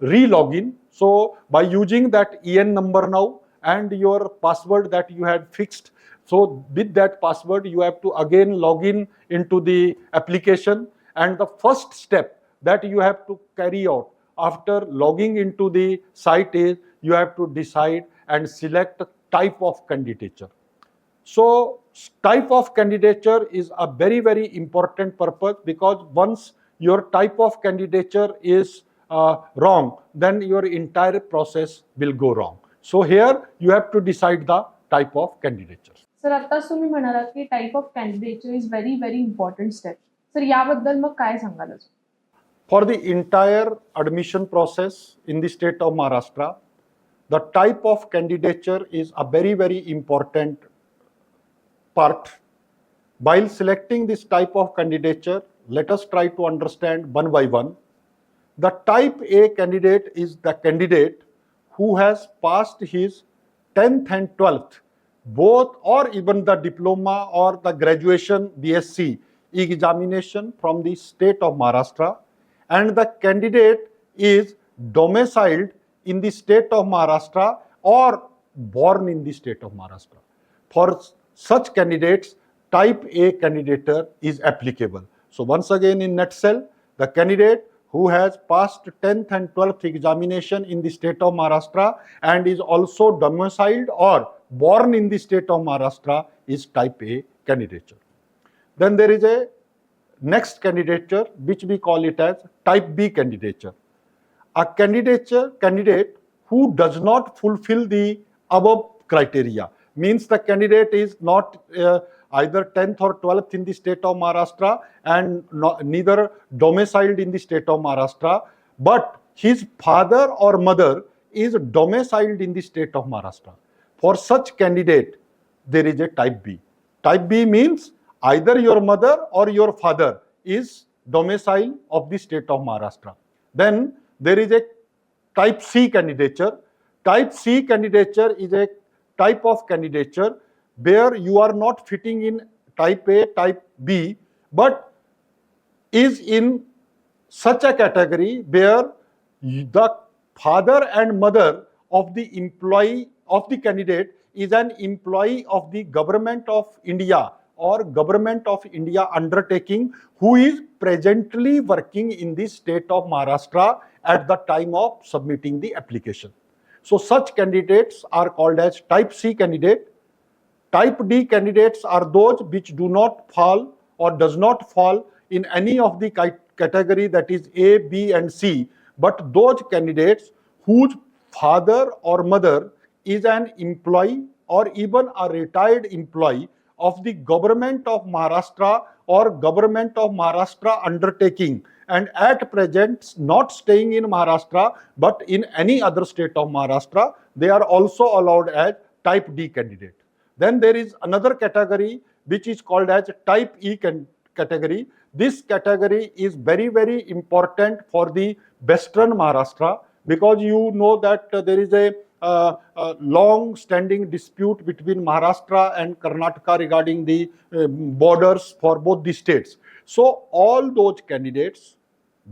Speaker 1: re-log in. So by using that EN number now and your password that you had fixed, so with that password you have to again log in into the application, and the first step that you have to carry out after logging into the site is you have to decide and select type of candidature. So type of candidature is a very, very important purpose, because once your type of candidature is wrong, then your entire process will go wrong. So here you have to decide the type of candidature.
Speaker 2: Sir आताच तुम्ही म्हणालात की type of कॅन्डिडेचर is very very important step. Sir याबद्दल मग काय सांगाल?
Speaker 1: For the entire admission process in the state of Maharashtra, the type of candidature is a very, very important part. While selecting this type of candidature, let us try to understand one by one. The type A candidate is the candidate who has passed his 10th and 12th, both or even the diploma or the graduation BSc examination from the state of Maharashtra, and the candidate is domiciled in the state of Maharashtra or born in the state of Maharashtra. For such candidates, type A candidature is applicable. So once again, in nutshell, the candidate who has passed 10th and 12th examination in the state of Maharashtra and is also domiciled or born in the state of Maharashtra is type A candidature. Then there is a next candidature which we call it as type B candidature. A candidate who does not fulfill the above criteria, means the candidate is not either 10th or 12th in the state of Maharashtra and neither domiciled in the state of Maharashtra, but his father or mother is domiciled in the state of Maharashtra. For such candidate, there is a type B. Type B means either your mother or your father is domicile of the state of Maharashtra. Then there is a type C candidature. Type C candidature is a type of candidature where you are not fitting in type A, type B, but is in such a category where the father and mother of the employee of the candidate is an employee of the government of India or government of India undertaking who is presently working in the state of Maharashtra at the time of submitting the application. So such candidates are called as type C candidate. Type D candidates are those which do not fall or does not fall in any of the category, that is A, B and C, but those candidates whose father or mother is an employee or even a retired employee of the government of Maharashtra or government of Maharashtra undertaking, and at present not staying in Maharashtra but in any other state of Maharashtra, they are also allowed as type D candidate. Then there is another category which is called as type E category. This category is very, very important for the western Maharashtra, because you know that there is a long-standing dispute between Maharashtra and Karnataka regarding the borders for both the states. So all those candidates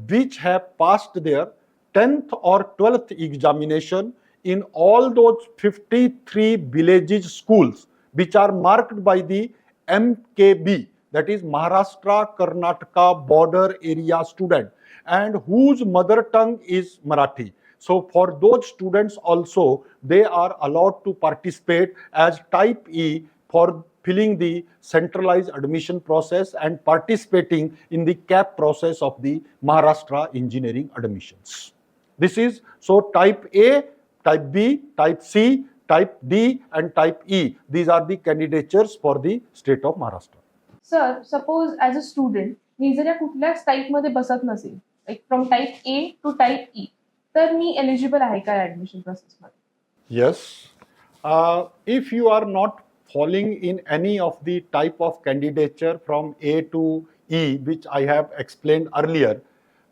Speaker 1: which have passed their 10th or 12th examination in all those 53 villages schools which are marked by the MKB, that is Maharashtra Karnataka border area student, and whose mother tongue is Marathi. So for those students also, they are allowed to participate as type E for filling the centralized admission process and participating in the CAP process of the Maharashtra engineering admissions. This is so type A, type B, type C, type D and type E. These are the candidatures for the state of Maharashtra.
Speaker 2: Sir suppose as a student मी जर या कुठल्याच टाईपमध्ये बसत नसेल, like from type A to type E, तर मी eligible आहे का ऍडमिशन प्रोसेसमध्ये?
Speaker 1: Yes. If you are not falling in any of the type of candidature from A to E, which I have explained earlier,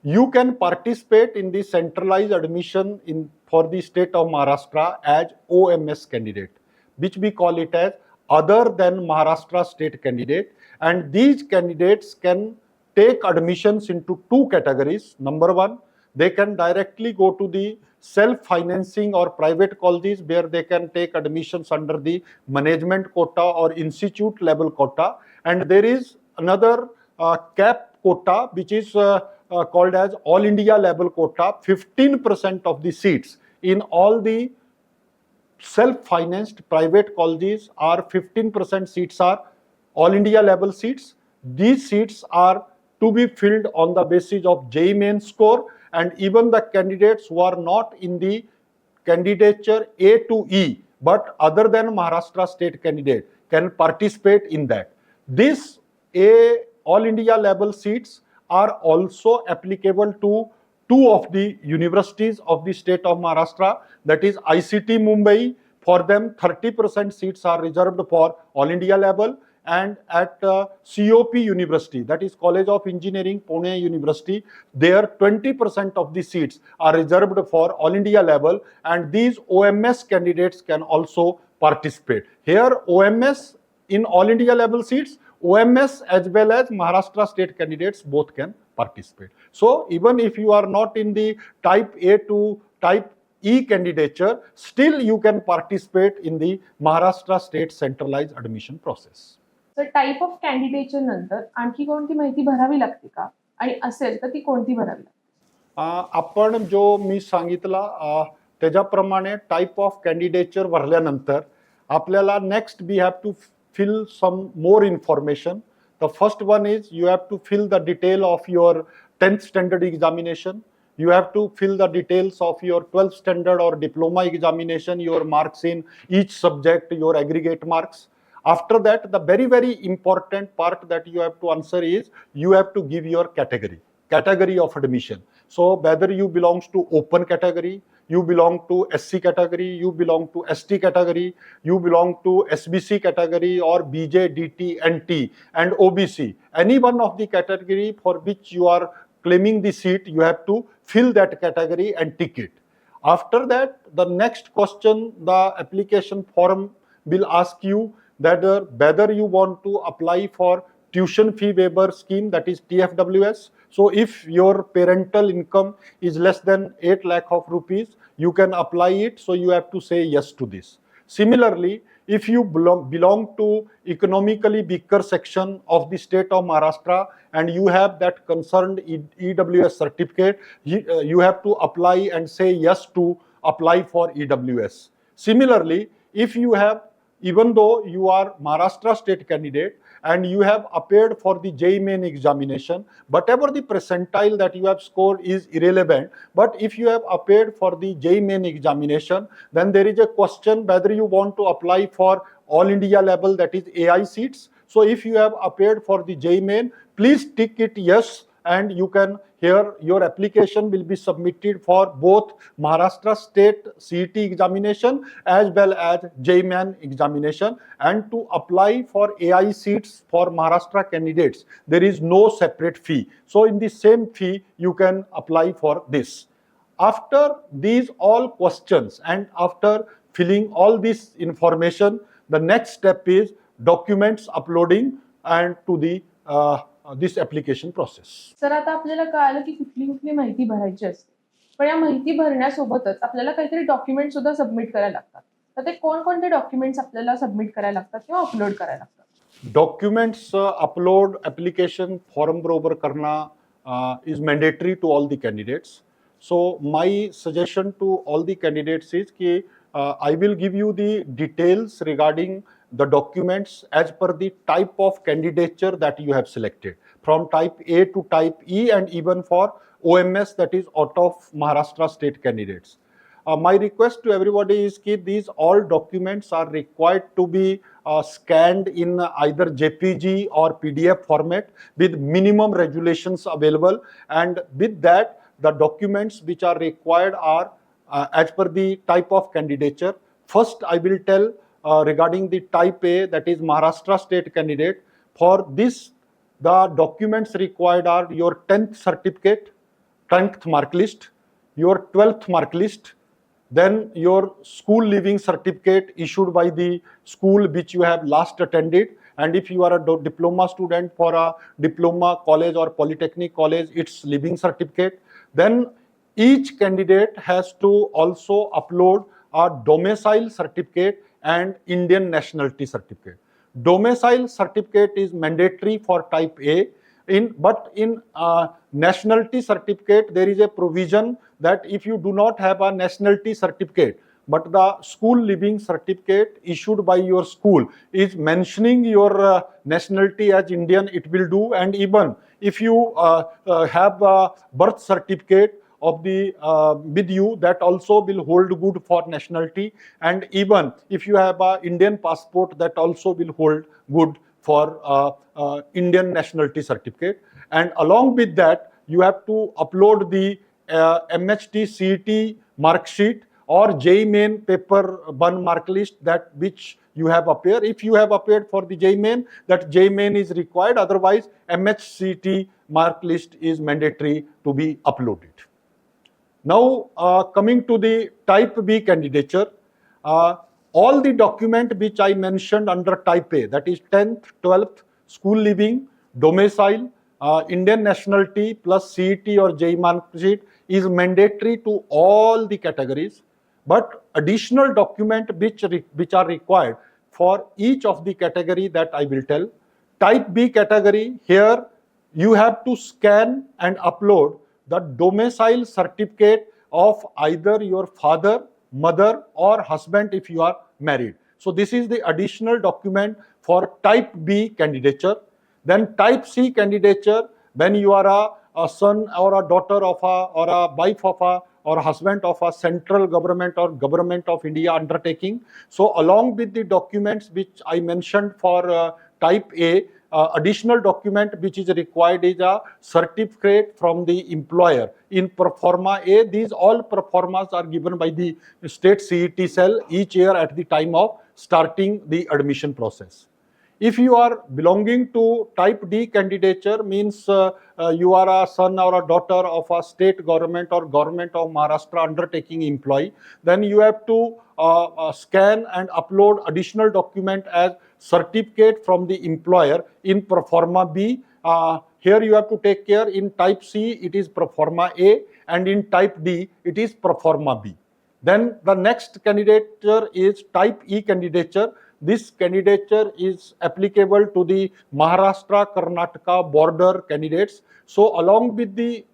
Speaker 1: you can participate in the centralized admission for the state of Maharashtra as OMS candidate, which we call it as other than Maharashtra state candidate. And these candidates can take admissions into two categories. Number one, they can directly go to the self-financing or private colleges where they can take admissions under the management quota or institute level quota. And there is another cap quota which is called as all India level quota. 15% of the seats in all the self-financed private colleges are 15% seats are all India level seats. These seats are to be filled on the basis of JEE main score, and even the candidates who are not in the candidature A to E but other than Maharashtra state candidate can participate in that. This all India level seats are also applicable to two of the universities of the state of Maharashtra, that is ICT Mumbai. For them 30% seats are reserved for all India level, and at COP University, that is College of Engineering Pune University, there 20% of the seats are reserved for all India level, and these OMS candidates can also participate. Here OMS in all India level seats, OMS as well as Maharashtra state candidates both can participate. So even if you are not in the type A to type E candidature, still you can participate in the Maharashtra state centralized admission process.
Speaker 2: तर type of कॅन्डिडेटच्या नंतर आणखी कोणती माहिती भरावी लागते का, आणि असेल तर ती कोणती भरावी लागते?
Speaker 1: आपण जो मी सांगितला त्याच्याप्रमाणे टाईप ऑफ कॅन्डिडेचर भरल्यानंतर आपल्याला next we have to fill some more information. The first one is you have to fill the detail of your 10th standard examination. You have to fill the details of your 12th standard or diploma examination, your marks in each subject, your aggregate marks. After that, the very important part that you have to answer is you have to give your category of admission. So whether you belongs to open category, you belong to SC category, you belong to ST category, you belong to SBC category or BJ, DT, NT and OBC. Any one of the category for which you are claiming the seat, you have to fill that category and tick it. After that, the next question, the application form will ask you that whether you want to apply for tuition fee waiver scheme, that is TFWS. So if your parental income is less than 8 lakh of rupees, you can apply it. So you have to say yes to this. Similarly, if you belong to economically weaker section of the state of Maharashtra and you have that concerned EWS certificate, you have to apply and say yes to apply for EWS. Similarly, if you have, even though you are Maharashtra state candidate and you have appeared for the JEE main examination, whatever the percentile that you have scored is irrelevant. But if you have appeared for the JEE main examination, then there is a question whether you want to apply for all India level, that is AI seats. So if you have appeared for the JEE main, please tick it yes, and you can, here your application will be submitted for both Maharashtra state CET examination as well as JEE main examination. And to apply for AI seats for Maharashtra candidates, there is no separate fee. So in the same fee, you can apply for this. After these all questions and after filling all this information, the next step is documents uploading and to the this application process.
Speaker 2: Sir आता आपल्याला कळालं की कुठली माहिती भरायची असते, पण या माहिती भरण्यासोबतच आपल्याला काहीतरी डॉक्युमेंट सुद्धा सबमिट करायला लागतात. तर ते कोणकोणते डॉक्युमेंट्स आपल्याला सबमिट करायला लागतात किंवा अपलोड करायला लागतात?
Speaker 1: डॉक्युमेंट्स अपलोड एप्लिकेशन फॉर्म बरोबर करणं, is mandatory to all the candidates. So my suggestion to all the candidates is that I will give you the details regarding the documents as per the type of candidature that you have selected, from type A to type E, and even for OMS, that is out of Maharashtra state candidates. My request to everybody is that these all documents are required to be scanned in either JPG or PDF format with minimum regulations available, and with that the documents which are required are as per the type of candidature. First, I will tell regarding the type A, that is Maharashtra state candidate. For this, the documents required are your 10th certificate, 10th mark list, your 12th mark list, then your school leaving certificate issued by the school which you have last attended, and if you are a diploma student, for a diploma college or polytechnic college, its leaving certificate. Then each candidate has to also upload a domicile certificate and Indian nationality certificate. Domicile certificate is mandatory for type A, but in nationality certificate there is a provision that if you do not have a nationality certificate, but the school leaving certificate issued by your school is mentioning your nationality as Indian, it will do. And even if you have a birth certificate of the with you, that also will hold good for nationality. And even if you have a Indian passport, that also will hold good for Indian nationality certificate. And along with that, you have to upload the Mht-Cet mark sheet or JEE Main paper 1 mark list, that which you have appeared. If you have appeared for the JEE Main, that JEE Main is required. Otherwise, Mht-Cet mark list is mandatory to be uploaded. Now, coming to the type B candidature, all the document which I mentioned under type A, that is 10th, 12th, school leaving, domicile, Indian nationality plus CET or JEE mark sheet, is mandatory to all the categories. But additional document which are required for each of the category, that I will tell. Type B category, here you have to scan and upload the domicile certificate of either your father, mother, or husband if you are married. So this is the additional document for type B candidature. Then type C candidature, when you are a son or a daughter of or a wife of or husband of a central government or government of India undertaking. So along with the documents which I mentioned for type A, additional document which is required is a certificate from the employer in proforma A. These all proformas are given by the state CET cell each year at the time of starting the admission process. If you are belonging to type D candidature, means you are a son or a daughter of a state government or government of Maharashtra undertaking employee, then you have to scan and upload additional document as certificate from the employer in proforma B. Here you have to take care, in type C it is proforma A, and in type D it is proforma B. Then the next candidature is type E candidature. This candidature is applicable to the Maharashtra-Karnataka border candidates. So along with the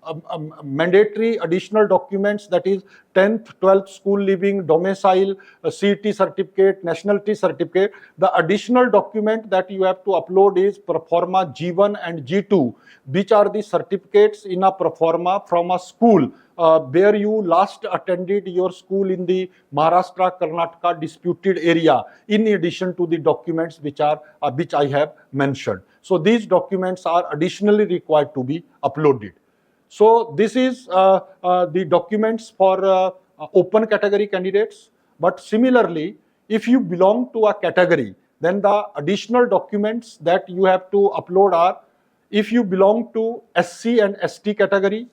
Speaker 1: mandatory additional documents, that is 10th, 12th school leaving, domicile, CET certificate, nationality certificate, the additional document that you have to upload is proforma G1 and G2, which are the certificates in a proforma from a school where you last attended your school in the Maharashtra-Karnataka disputed area, in addition to the documents which I have mentioned. So these documents are additionally required to be uploaded. So this is the documents for open category candidates. But similarly, if you belong to a category, then the additional documents that you have to upload are, if you belong to SC and ST category,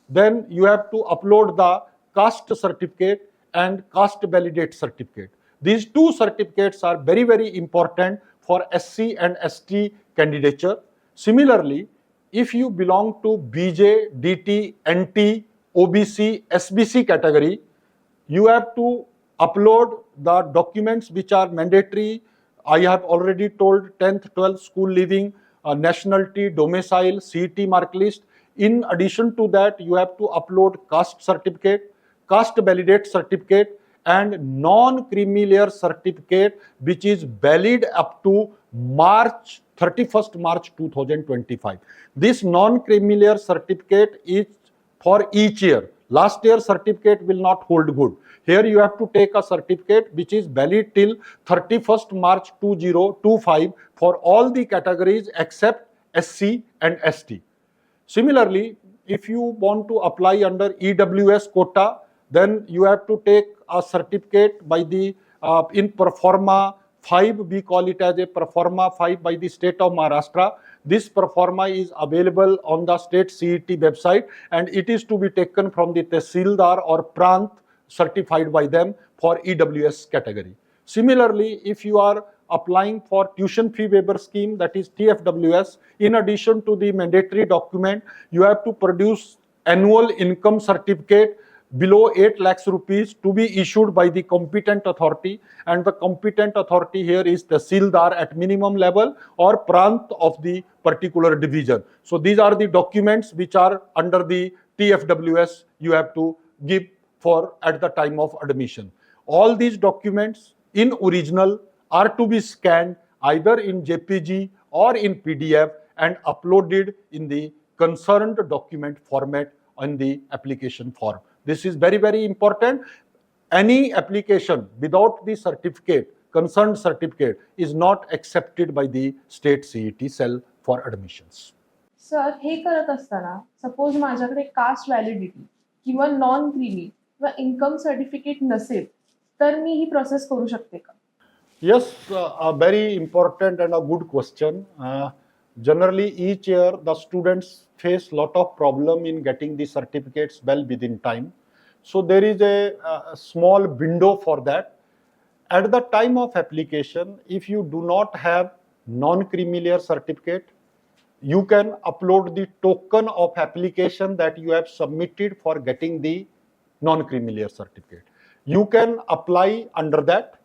Speaker 1: then you have to upload the caste certificate and caste validate certificate. These two certificates are very, very important for SC and ST candidature. Similarly, if you belong to BJ, DT, NT, OBC, SBC category, you have to upload the documents which are mandatory. I have already told 10th, 12th school leaving, nationality, domicile, CET mark list. In addition to that, you have to upload caste certificate, caste validate certificate, and non-creamy layer certificate, which is valid up to March 31st March 2025. This non-creamy layer certificate is for each year. Last year certificate will not hold good. Here you have to take a certificate which is valid till 31st March 2025 for all the categories except SC and ST. Similarly, if you want to apply under EWS quota, then you have to take a certificate by the in Performa 5, we call it as a Performa 5 by the state of Maharashtra. This Performa is available on the state CET website, and it is to be taken from the Tehsildar or Prant certified by them for EWS category. Similarly, if you are applying for tuition fee waiver scheme, that is TFWS, in addition to the mandatory document, you have to produce annual income certificate below 8 lakhs rupees to be issued by the competent authority, and the competent authority here is Tehsildar at minimum level or Prant of the particular division. So these are the documents which are under the TFWS you have to give for at the time of admission. All these documents in original are to be scanned either in JPG or in PDF and uploaded in the concerned document format on the application form. This is very, very important. Any application without the certificate, concerned certificate, is not accepted by the state CET cell for admissions.
Speaker 2: Sir हे करत असताना suppose माझ्याकडे caste validity किंवा non creamy किंवा income certificate नसेल तर मी ही process करू शकते का?
Speaker 1: Yes, a very important and a good question. Generally, each year the students face lot of problem in getting the certificates well within time. So there is a small window for that. At the time of application, if you do not have non-creamy layer certificate, you can upload the token of application that you have submitted for getting the non-creamy layer certificate. You can apply under that.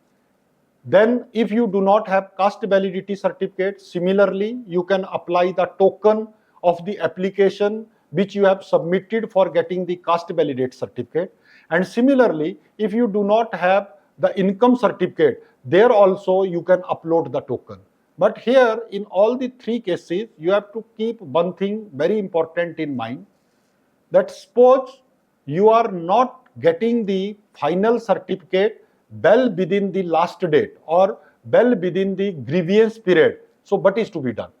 Speaker 1: Then if you do not have caste validity certificate, similarly you can apply the token of the application which you have submitted for getting the caste validate certificate. And similarly, if you do not have the income certificate, there also you can upload the token. But here in all the three cases, you have to keep one thing very important in mind, that suppose you are not getting the final certificate well within the last date or well within the grievance period. So what is to be done?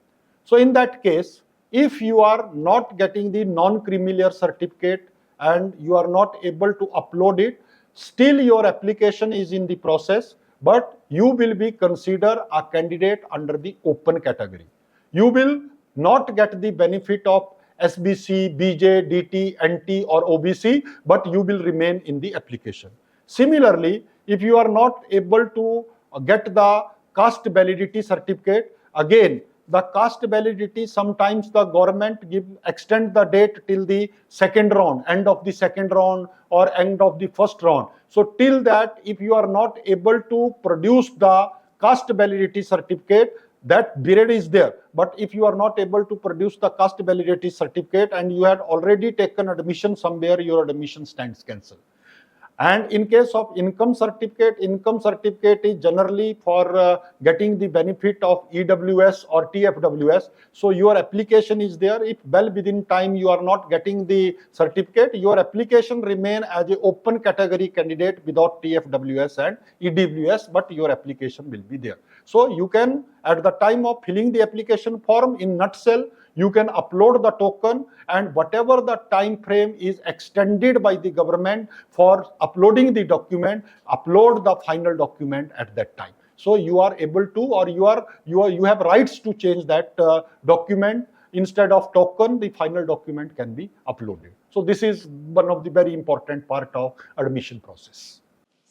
Speaker 1: So in that case, if you are not getting the non-creamy layer certificate and you are not able to upload it, still your application is in the process, but you will be considered a candidate under the open category. You will not get the benefit of SBC, BJ, DT, NT or OBC, but you will remain in the application. Similarly, if you are not able to get the caste validity certificate, again, the caste validity, sometimes the government extend the date till the second round, end of the second round or end of the first round. So till that, if you are not able to produce the caste validity certificate, that period is there. But if you are not able to produce the caste validity certificate and you had already taken admission somewhere, your admission stands cancelled. And in case of income certificate is generally for getting the benefit of EWS or TFWS. So your application is there. If well within time you are not getting the certificate, your application remain as an open category candidate without TFWS and EWS, but your application will be there. So you can, at the time of filling the application form, in nutshell, you can upload the token, and whatever the time frame is extended by the government for uploading the document, upload the final document at that time. So you are able to, or you have rights to change that document. Instead of token, the final document can be uploaded. So this is one of the very important part of admission process.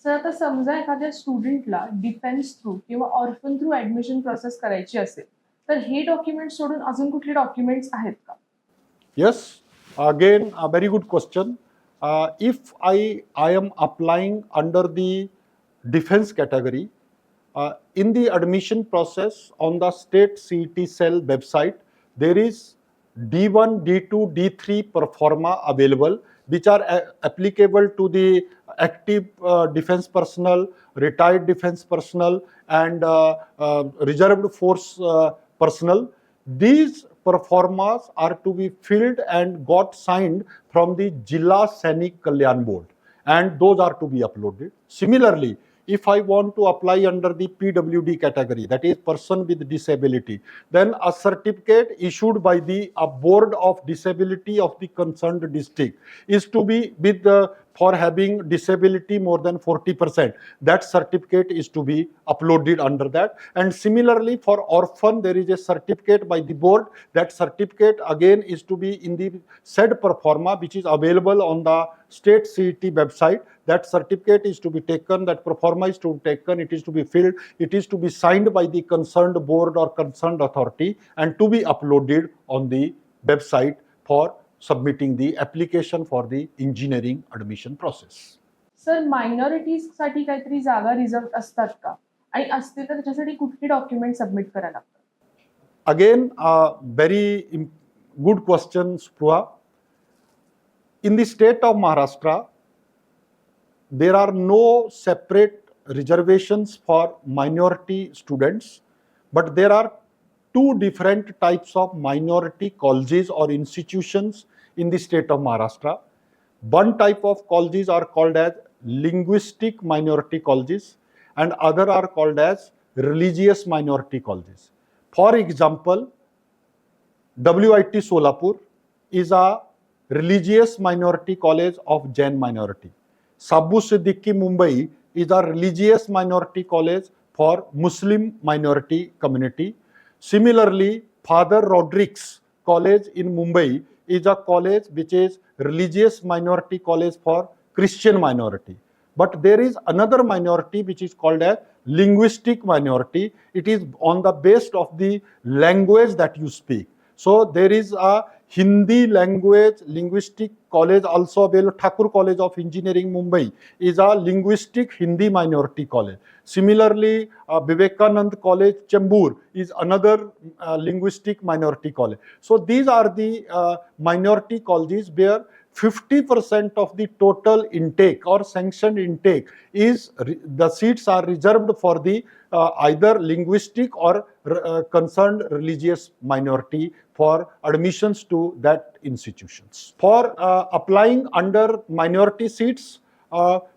Speaker 2: Sir आता समजा एखाद्या स्टुडंटला defence through किंवा orphan through admission process करायची असेल तर हे document सोडून अजून कुठले डॉक्युमेंट्स आहेत का?
Speaker 1: Yes, again a very good question. If I am applying under the defense category, in the admission process on the state CET cell website, there is D1, D2, D3 performa available, which are applicable to the active defense personnel, retired defense personnel, and reserved force personnel. These performas are to be filled and got signed from the Jilla Sainik Kalyan Board, and those are to be uploaded. Similarly, if I want to apply under the PWD category, that is person with disability, then a certificate issued by the board of disability of the concerned district is to be with for having disability more than 40%. That certificate is to be uploaded under that. And similarly, for orphan, there is a certificate by the board. That certificate again is to be in the said performa, which is available on the state CET website. That certificate is to be taken, that performa is to be taken, it is to be filled, it is to be signed by the concerned board or concerned authority, and to be uploaded on the website for submitting the application for the engineering admission process.
Speaker 2: Sir minorities साठी काहीतरी जागा reserve असतात का, आणि असते तर त्याच्यासाठी कुठली डॉक्युमेंट सबमिट करायला लागतात?
Speaker 1: Again, a very good question, Spruha. In the state of Maharashtra, there are no separate reservations for minority students, but there are two different types of minority colleges or institutions in the state of Maharashtra. One type of colleges are called as linguistic minority colleges, and other are called as religious minority colleges. For example, WIT Kolhapur is a religious minority college of Jain minority. Sabbu Siddiqui Mumbai is a religious minority college for Muslim minority community. Similarly, Father Roderick's College in Mumbai is a college which is religious minority college for Christian minority. But there is another minority which is called as linguistic minority. It is on the basis of the language that you speak. So there is a Hindi language linguistic college also available. Thakur College of Engineering Mumbai is a linguistic Hindi minority college. Similarly, Vivekanand College Chembur is another linguistic minority college. So these are the minority colleges where 50% of the total intake or sanctioned intake is the seats are reserved for the either linguistic or concerned religious minority for admissions to that institutions. For applying under minority seats,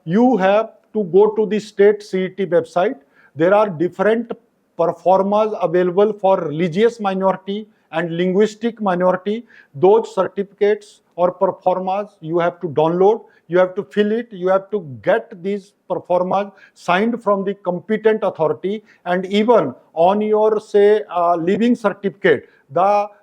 Speaker 1: you have to go to the state CET website. There are different performas available for religious minority and linguistic minority. Those certificates or performas you have to download, you have to fill it, you have to get these performas signed from the competent authority, and even on your say living certificate,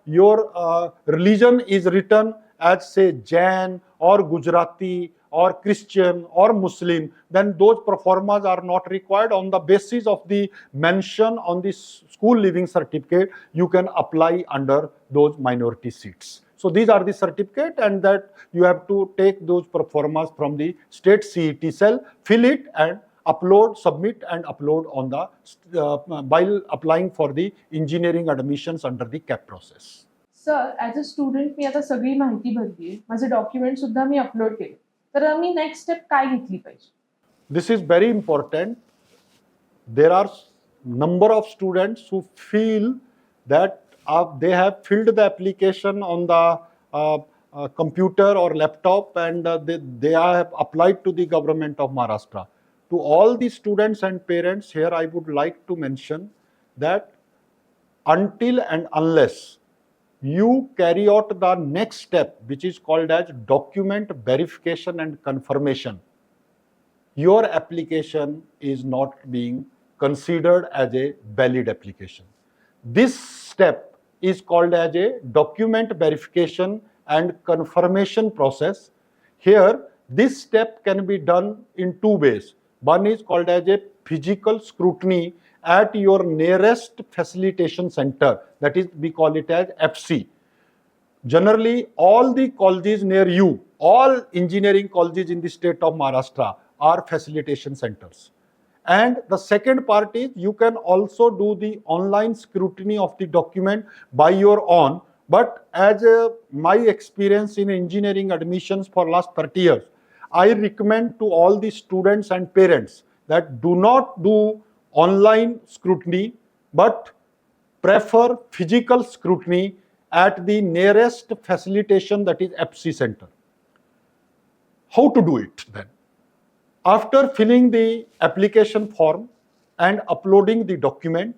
Speaker 1: your religion is written as say Jain or Gujarati or Christian or Muslim, then those performas are not required. On the basis of the mention on the school living certificate, you can apply under those minority seats. So these are the certificate, and that you have to take those performas from the state CET cell, fill it and upload, submit and upload on the while applying for the engineering admissions under the CAP process.
Speaker 2: Sir as a student मी आता सगळी माहिती भरली आहे, माझे document सुद्धा मी upload केले, तर मी नेक्स्ट स्टेप काय घेतली पाहिजे?
Speaker 1: This is very important. There are number of students who feel that they have filled the application on the computer or laptop, and they have applied to the government of Maharashtra. To all the students and parents here, I would like to mention that until and unless you carry out the next step, which is called as document verification and confirmation, your application is not being considered as a valid application. This step is called as a document verification and confirmation process. Here, this step can be done in two ways. One is called as a physical scrutiny at your nearest facilitation center, that is, we call it as FC. Generally, all the colleges near you, all engineering colleges in the state of Maharashtra are facilitation centers. And the second part is you can also do the online scrutiny of the document by your own, But as my experience in engineering admissions for last 30 years, I recommend to all the students and parents that do not do online scrutiny, but prefer physical scrutiny at the nearest facilitation, that is FC center. How to do it then? After filling the application form and uploading the document,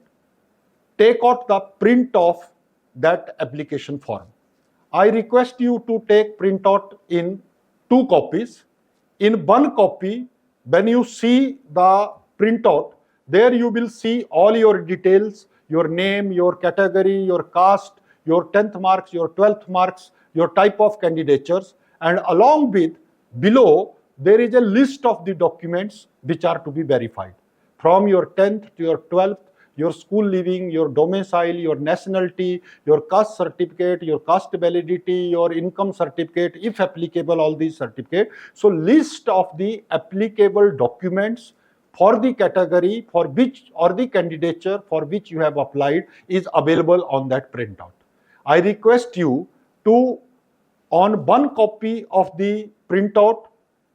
Speaker 1: take out the print of that application form. I request you to take printout in 2 copies. In 1 copy, when you see the printout, there you will see all your details, your name, your category, your caste, your 10th marks, your 12th marks, your type of candidatures, and along with below there is a list of the documents which are to be verified. From your 10th to your 12th, your school living, your domicile, your nationality, your caste certificate, your caste validity, your income certificate, if applicable, all these certificates. So list of the applicable documents for the category for which or the candidature for which you have applied is available on that printout. I request you to, on 1 copy of the printout,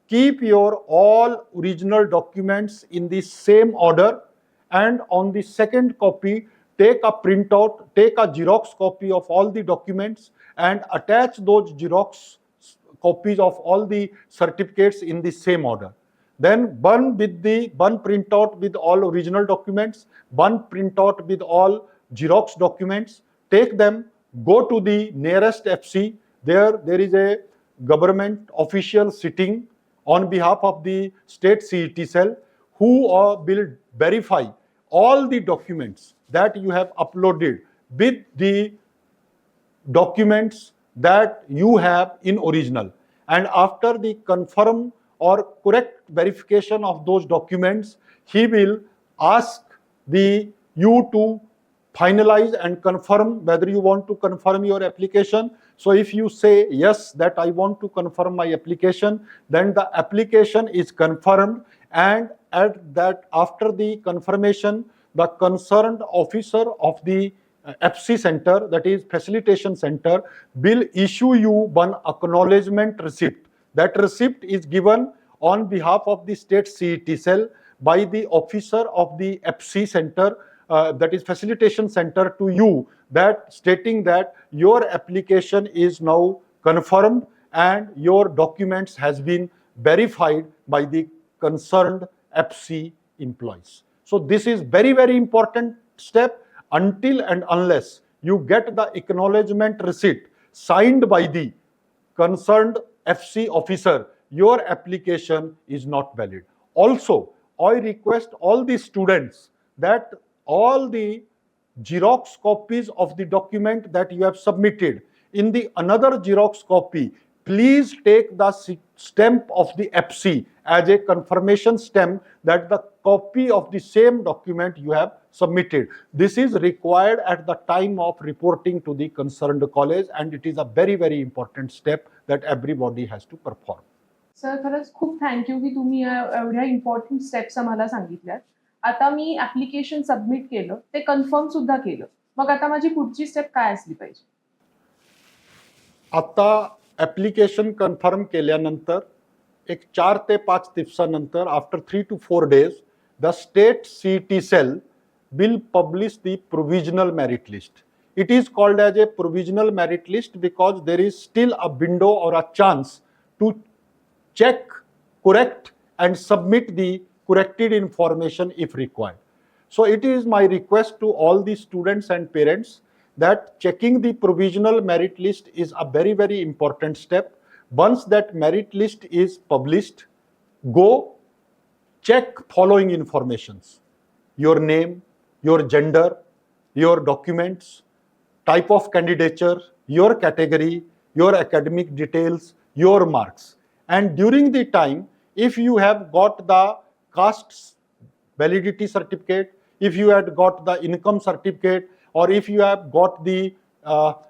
Speaker 1: keep your all original documents in the same order, and on the 2nd copy, take a printout, take a Xerox copy of all the documents and attach those Xerox copies of all the certificates in the same order. Then one printout with all original documents, one printout with all Xerox documents. Take them, go to the nearest FC. There is a government official sitting on behalf of the state CET cell who will verify all the documents that you have uploaded with the documents that you have in original. And after the confirm or correct verification of those documents, he will ask you to finalize and confirm whether you want to confirm your application. So if you say yes, that I want to confirm my application, then the application is confirmed, and after the confirmation, the concerned officer of the FC center, that is facilitation center, will issue you one acknowledgement receipt. That receipt is given on behalf of the state CET cell by the officer of the FC center, that is facilitation center, to you, that stating that your application is now confirmed and your documents has been verified by the concerned FC employees. So this is very, very important step. Until and unless you get the acknowledgement receipt signed by the concerned FC officer, your application is not valid. Also, I request all the students that all the Xerox copies of the document that you have submitted, in the another Xerox copy, please take the stamp of the FC as a confirmation stamp that the copy of the same document you have submitted. This is required at the time of reporting to the concerned college, and it is a very, very important step that everybody has to perform.
Speaker 2: Sir, खरंच खूप thank you की तुम्ही एवढ्या important steps आम्हाला सांगितल्यात. आता मी application submit केलं, ते कन्फर्म सुद्धा केलं, मग आता माझी पुढची स्टेप काय असली पाहिजे?
Speaker 1: आता ऍप्लिकेशन कन्फर्म केल्यानंतर एक 4 ते 5 दिवसानंतर, after 3 to 4 days, the state CET cell will publish the provisional merit list. It is called as a provisional merit list because there is still a window or a chance to check, correct, and submit the corrected information if required. So it is my request to all the students and parents that checking the provisional merit list is a very, very important step. Once that merit list is published, go check following informations: your name, your gender, your documents, type of candidature, your category, your academic details, your marks. And during the time, if you have got the caste validity certificate, if you had got the income certificate, or if you have got the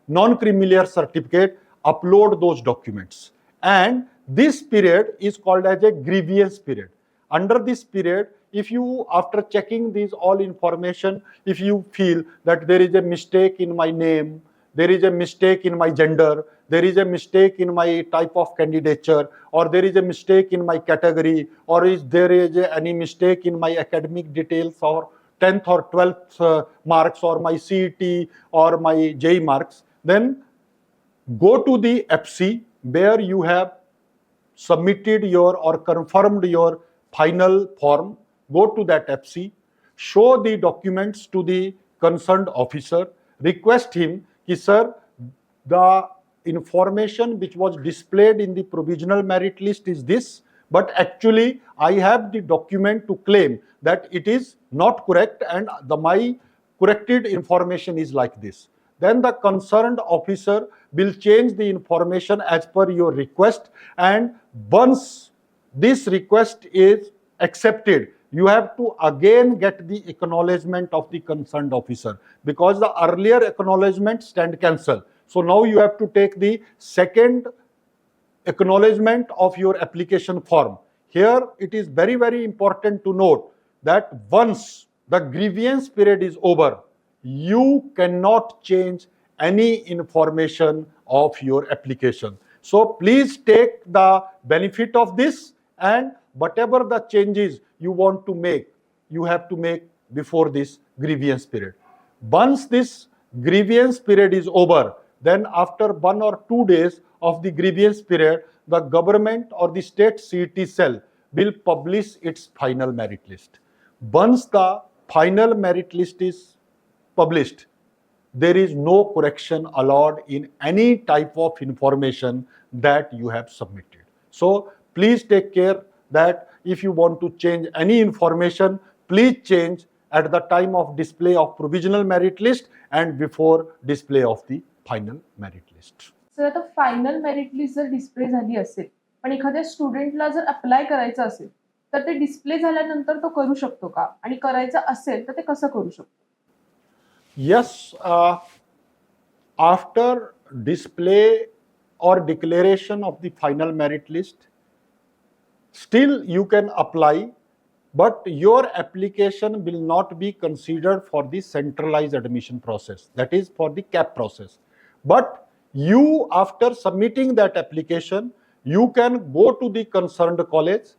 Speaker 1: non-creamier certificate, upload those documents. And this period is called as a grievance period. Under this period, if you, after checking these all information, if you feel that there is a mistake in my name, there is a mistake in my gender, there is a mistake in my type of candidature, or there is a mistake in my category, or is there is any mistake in my academic details, or 10th or 12th marks, or my CET or my JEE marks, then go to the FC where you have submitted your or confirmed your final form. Go to that FC, show the documents to the concerned officer, request him कि sir, the information which was displayed in the provisional merit list is this, but actually I have the document to claim that it is not correct and my corrected information is like this. Then the concerned officer will change the information as per your request, and once this request is accepted, you have to again get the acknowledgement of the concerned officer, because the earlier acknowledgement stand cancel. So now you have to take the second acknowledgement of your application form. Here it is very, very important to note that once the grievance period is over, you cannot change any information of your application. So please take the benefit of this, and whatever the changes you want to make, you have to make before this grievance period. Once this grievance period is over, then after 1 or 2 days of the grievance period, the government or the state CET cell will publish its final merit list. Once the final merit list is published, there is no correction allowed in any type of information that you have submitted. So please take care that if you want to change any information, please change at the time of display of provisional merit list and before display of the final merit list.
Speaker 2: Sir आता final merit list जर display झाली असेल पण एखाद्या स्टुडंटला जर apply करायचं असेल तर ते डिस्प्ले झाल्यानंतर तो करू शकतो का, आणि करायचं असेल तर ते कसं करू शकतो?
Speaker 1: Yes, after display or declaration of the final merit list, still you can apply, but your application will not be considered for the centralized admission process, that is for the CAP process. But you, after submitting that application, you can go to the concerned college,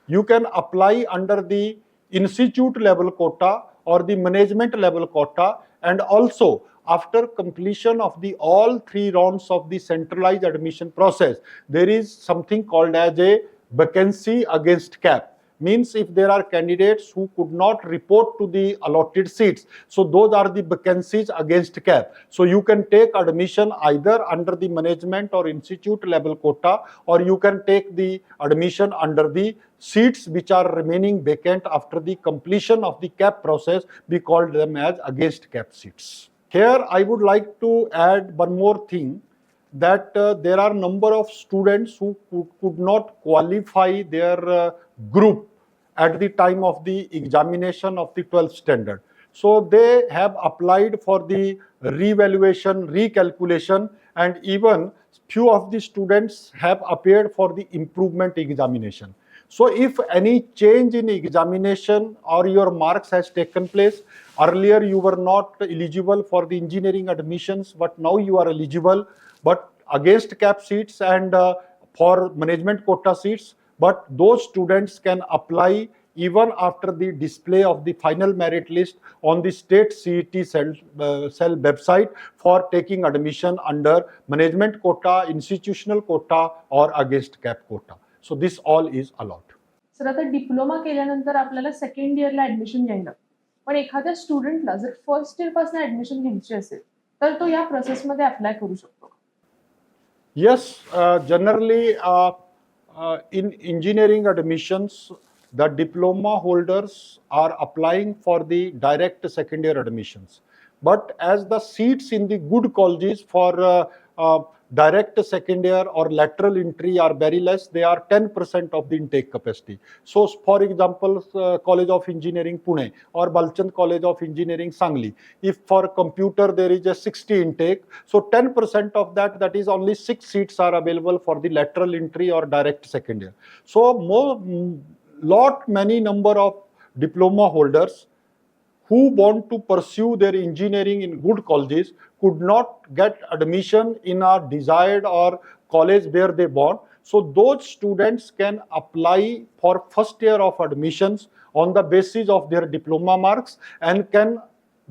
Speaker 1: you can apply under the institute level quota or the management level quota, and also after completion of the all 3 rounds of the centralized admission process, there is something called as a vacancy against cap. Means if there are candidates who could not report to the allotted seats, so those are the vacancies against cap. So you can take admission either under the management or institute level quota, or you can take the admission under the seats which are remaining vacant after the completion of the cap process. We call them as against cap seats. Here I would like to add one more thing, that there are number of students who could not qualify their group at the time of the examination of the 12th standard. So they have applied for the revaluation, recalculation, and even few of the students have appeared for the improvement examination. So if any change in examination or your marks has taken place, earlier you were not eligible for the engineering admissions, but now you are eligible, but against cap seats and for management quota seats, but those students can apply even after the display of the final merit list on the state CET cell website for taking admission under management quota, institutional quota or against cap quota. So this all is allowed.
Speaker 2: Sir आता diploma केल्यानंतर आपल्याला second इयरला admission घ्यायला, पण एखाद्या स्टुडंटला जर first year पासून admission घ्यायची असेल तर तो या प्रोसेसमध्ये अप्लाय करू शकतो?
Speaker 1: Yes, generally in engineering admissions, the diploma holders are applying for the direct second year admissions. But as the seats in the good colleges for direct second year or lateral entry are very less, they are 10% of the intake capacity. So for example, College of Engineering Pune or Balchand College of Engineering Sangli, if for computer there is a 60 intake, so 10% of that, that is only 6 seats are available for the lateral entry or direct second year. So many number of diploma holders who want to pursue their engineering in good colleges could not get admission in a desired or college where they want. So those students can apply for first year of admissions on the basis of their diploma marks and can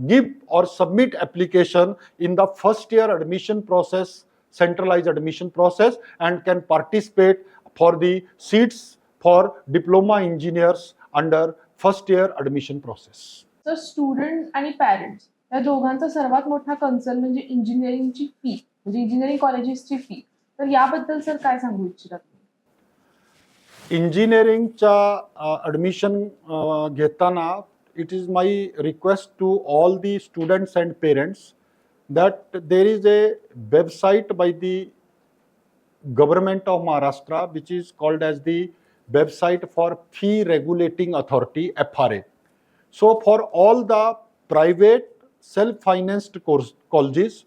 Speaker 1: give or submit application in the first year admission process, centralized admission process, and can participate for the seats for diploma engineers under first year admission process.
Speaker 2: तर student आणि parents या दोघांचा सर्वात मोठा concern म्हणजे इंजिनिअरिंगची फी, म्हणजे engineering कॉलेजेसची फी. तर याबद्दल सर काय सांगू इच्छितात?
Speaker 1: इंजिनिअरिंगच्या ॲडमिशन घेताना it is my request to all the students and parents that there is a website by the government of Maharashtra which is called as the website for fee regulating authority, FRA. So for all the private self-financed colleges,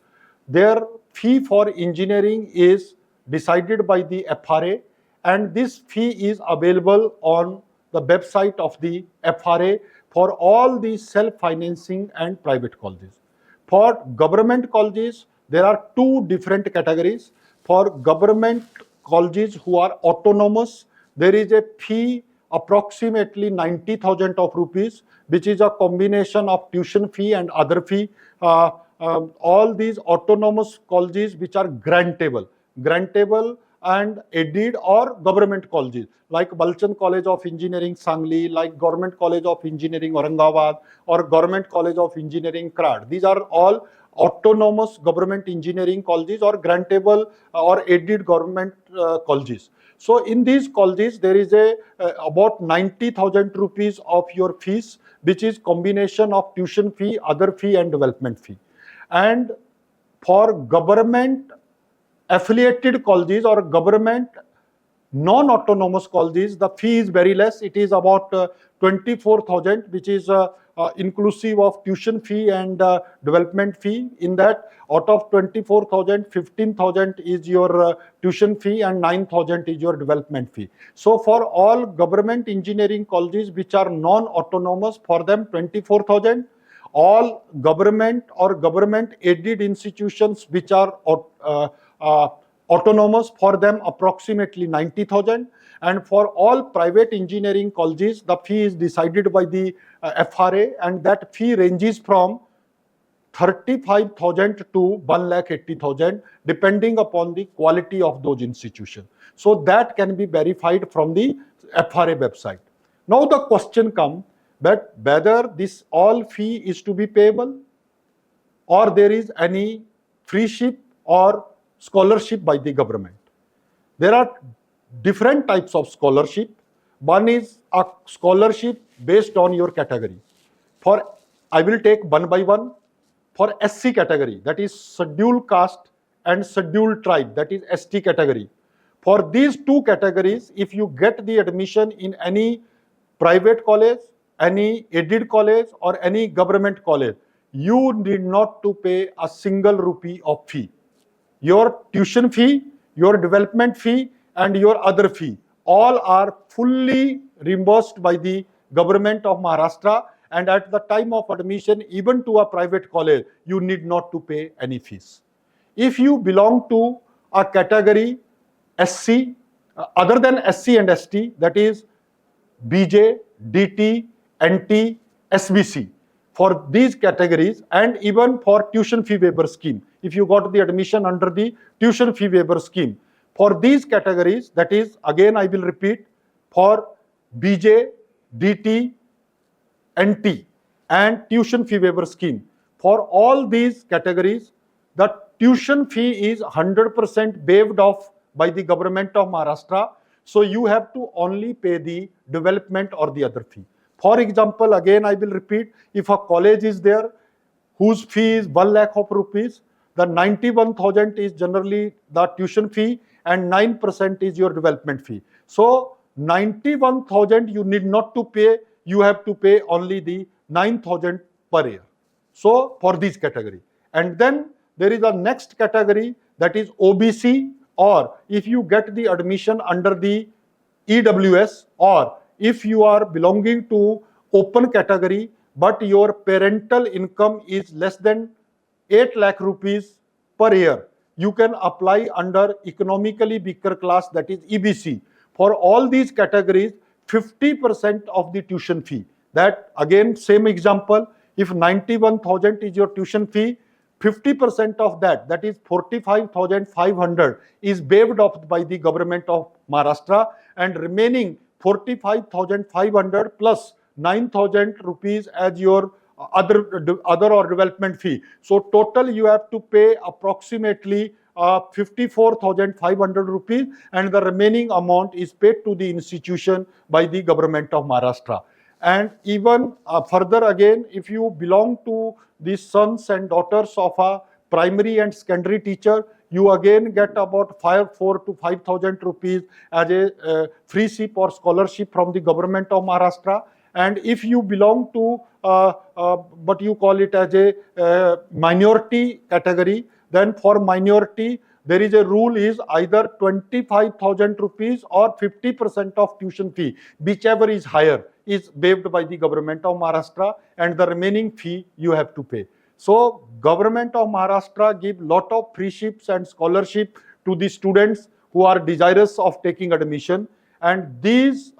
Speaker 1: their fee for engineering is decided by the FRA, and this fee is available on the website of the FRA for all the self-financing and private colleges. For government colleges, there are two different categories. For government colleges who are autonomous, there is a fee approximately 90,000 of rupees, which is a combination of tuition fee and other fee. All these autonomous colleges which are grantable and aided or government colleges like Balchan College of Engineering Sangli, like Government College of Engineering Aurangabad, or Government College of Engineering Krad. These are all autonomous government engineering colleges or grantable or aided government colleges. So in these colleges there is about 90,000 rupees of your fees, which is combination of tuition fee, other fee and development fee. And for government affiliated colleges or government non-autonomous colleges, the fee is very less. It is about 24,000, which is inclusive of tuition fee and development fee. In that, out of 24,000, 15,000 is your tuition fee and 9,000 is your development fee. So for all government engineering colleges which are non-autonomous, for them 24,000. All government or government aided institutions which are autonomous, for them approximately 90,000. And for all private engineering colleges, the fee is decided by the FRA, and that fee ranges from 35,000 to 1,80,000 depending upon the quality of those institutions. So that can be verified from the FRA website. Now the question comes that whether this all fee is to be payable or there is any freeship or scholarship by the government. There are different types of scholarship. One is a scholarship based on your category. I will take one by one. For SC category, that is scheduled caste and scheduled tribe, that is ST category. For these two categories, if you get the admission in any private college, any aided college or any government college, you need not to pay a single rupee of fee. Your tuition fee, your development fee and your other fee, all are fully reimbursed by the government of Maharashtra, and at the time of admission even to a private college, you need not to pay any fees. If you belong to a category SC, other than SC and ST, that is BJ, DT, NT, SBC, for these categories, and even for tuition fee waiver scheme, if you got the admission under the tuition fee waiver scheme, for these categories, that is, again I will repeat, for BJ, DT, NT and tuition fee waiver scheme, for all these categories, the tuition fee is 100% waived off by the government of Maharashtra. So you have to only pay the development or the other fee. For example, again I will repeat, if a college is there whose fee is 1 lakh of rupees, the 91,000 is generally the tuition fee and 9% is your development fee. So 91,000 you need not to pay, you have to pay only the 9,000 per year. So for this category. And then there is a next category, that is OBC, or if you get the admission under the EWS, or if you are belonging to open category, but your parental income is less than 8 lakh rupees per year, you can apply under economically weaker class, that is EBC. For all these categories, 50% of the tuition fee. That again, same example, if 91,000 is your tuition fee, 50% of that, that is 45,500, is waived off by the government of Maharashtra, and remaining 45,500 plus 9,000 rupees as your other or development fee. So total you have to pay approximately 54,500 rupees, and the remaining amount is paid to the institution by the government of Maharashtra. And even further again, if you belong to the sons and daughters of a primary and secondary teacher, you again get about 4 to 5,000 rupees as a free ship or scholarship from the government of Maharashtra. And if you belong to what you call it as a minority category, then for minority there is a rule, is either 25,000 rupees or 50% of tuition fee, whichever is higher, is waived by the government of Maharashtra, and the remaining fee you have to pay. So government of Maharashtra give lot of free ships and scholarship to the students who are desirous of taking admission, and these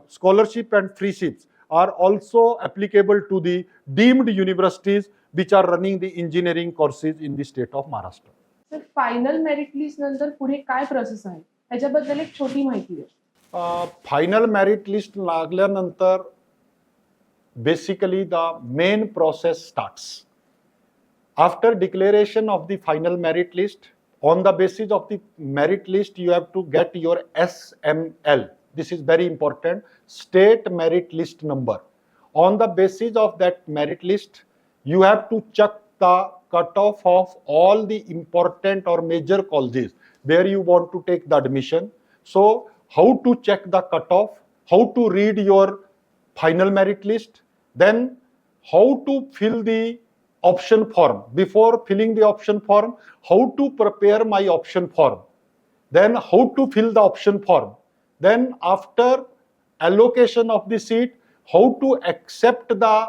Speaker 1: scholarship and free ships are also applicable to the deemed universities which are running the engineering courses in the state of Maharashtra.
Speaker 2: Sir final merit list नंतर पुढे काय process आहे ह्याच्याबद्दल एक छोटी माहिती द्या.
Speaker 1: Final merit list लागल्यानंतर basically the main process starts. After declaration of the final merit list, on the basis of the merit list, you have to get your SML. This is very important, state merit list number. On the basis of that merit list, you have to check the cutoff of all the important or major colleges where you want to take the admission. So how to check the cutoff, how to read your final merit list, then how to fill the option form. Before filling the option form, how to prepare my option form, then how to fill the option form, then after allocation of the seat, how to accept the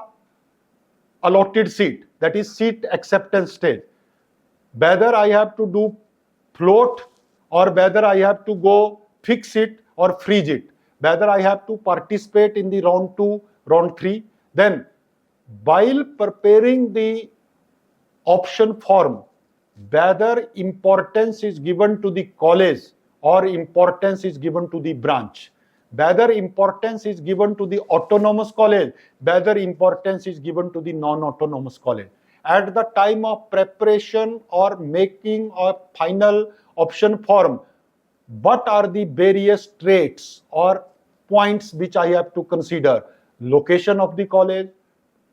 Speaker 1: allotted seat, that is seat acceptance stage. Whether I have to do float or whether I have to go fix it or freeze it, whether I have to participate in the round 2, round 3. Then while preparing the option form, whether importance is given to the college or importance is given to the branch, whether importance is given to the autonomous college, whether importance is given to the non-autonomous college. At the time of preparation or making a final option form, what are the various traits or points which I have to consider? Location of the college,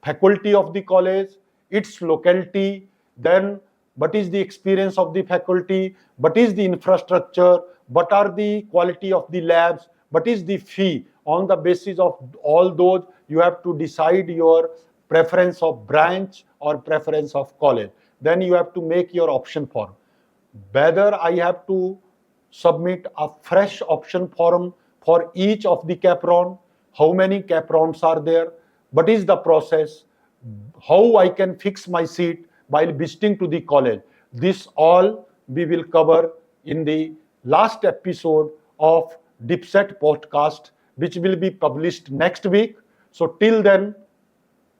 Speaker 1: faculty of the college, its locality, then what is the experience of the faculty, what is the infrastructure, what are the quality of the labs, what is the fee. On the basis of all those, you have to decide your preference of branch or preference of college. Then you have to make your option form. Whether I have to submit a fresh option form for each of the cap round, how many cap rounds are there, what is the process, how I can fix my seat while visiting to the college. This all we will cover in the last episode of DYPCET podcast, which will be published next week. So till then,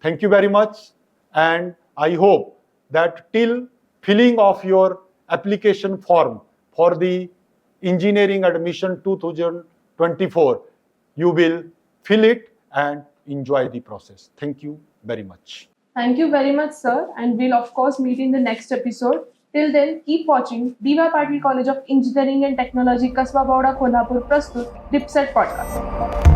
Speaker 1: thank you very much, and I hope that till filling of your application form for the engineering admission 2024, you will fill it and enjoy the process. Thank you very much.
Speaker 2: Thank you very much, sir, and we'll of course meet in the next episode. Till then, keep watching DYPCET College of Engineering and Technology, Kasba Bauda, Kolhapur, प्रस्तुत DYPCET podcast.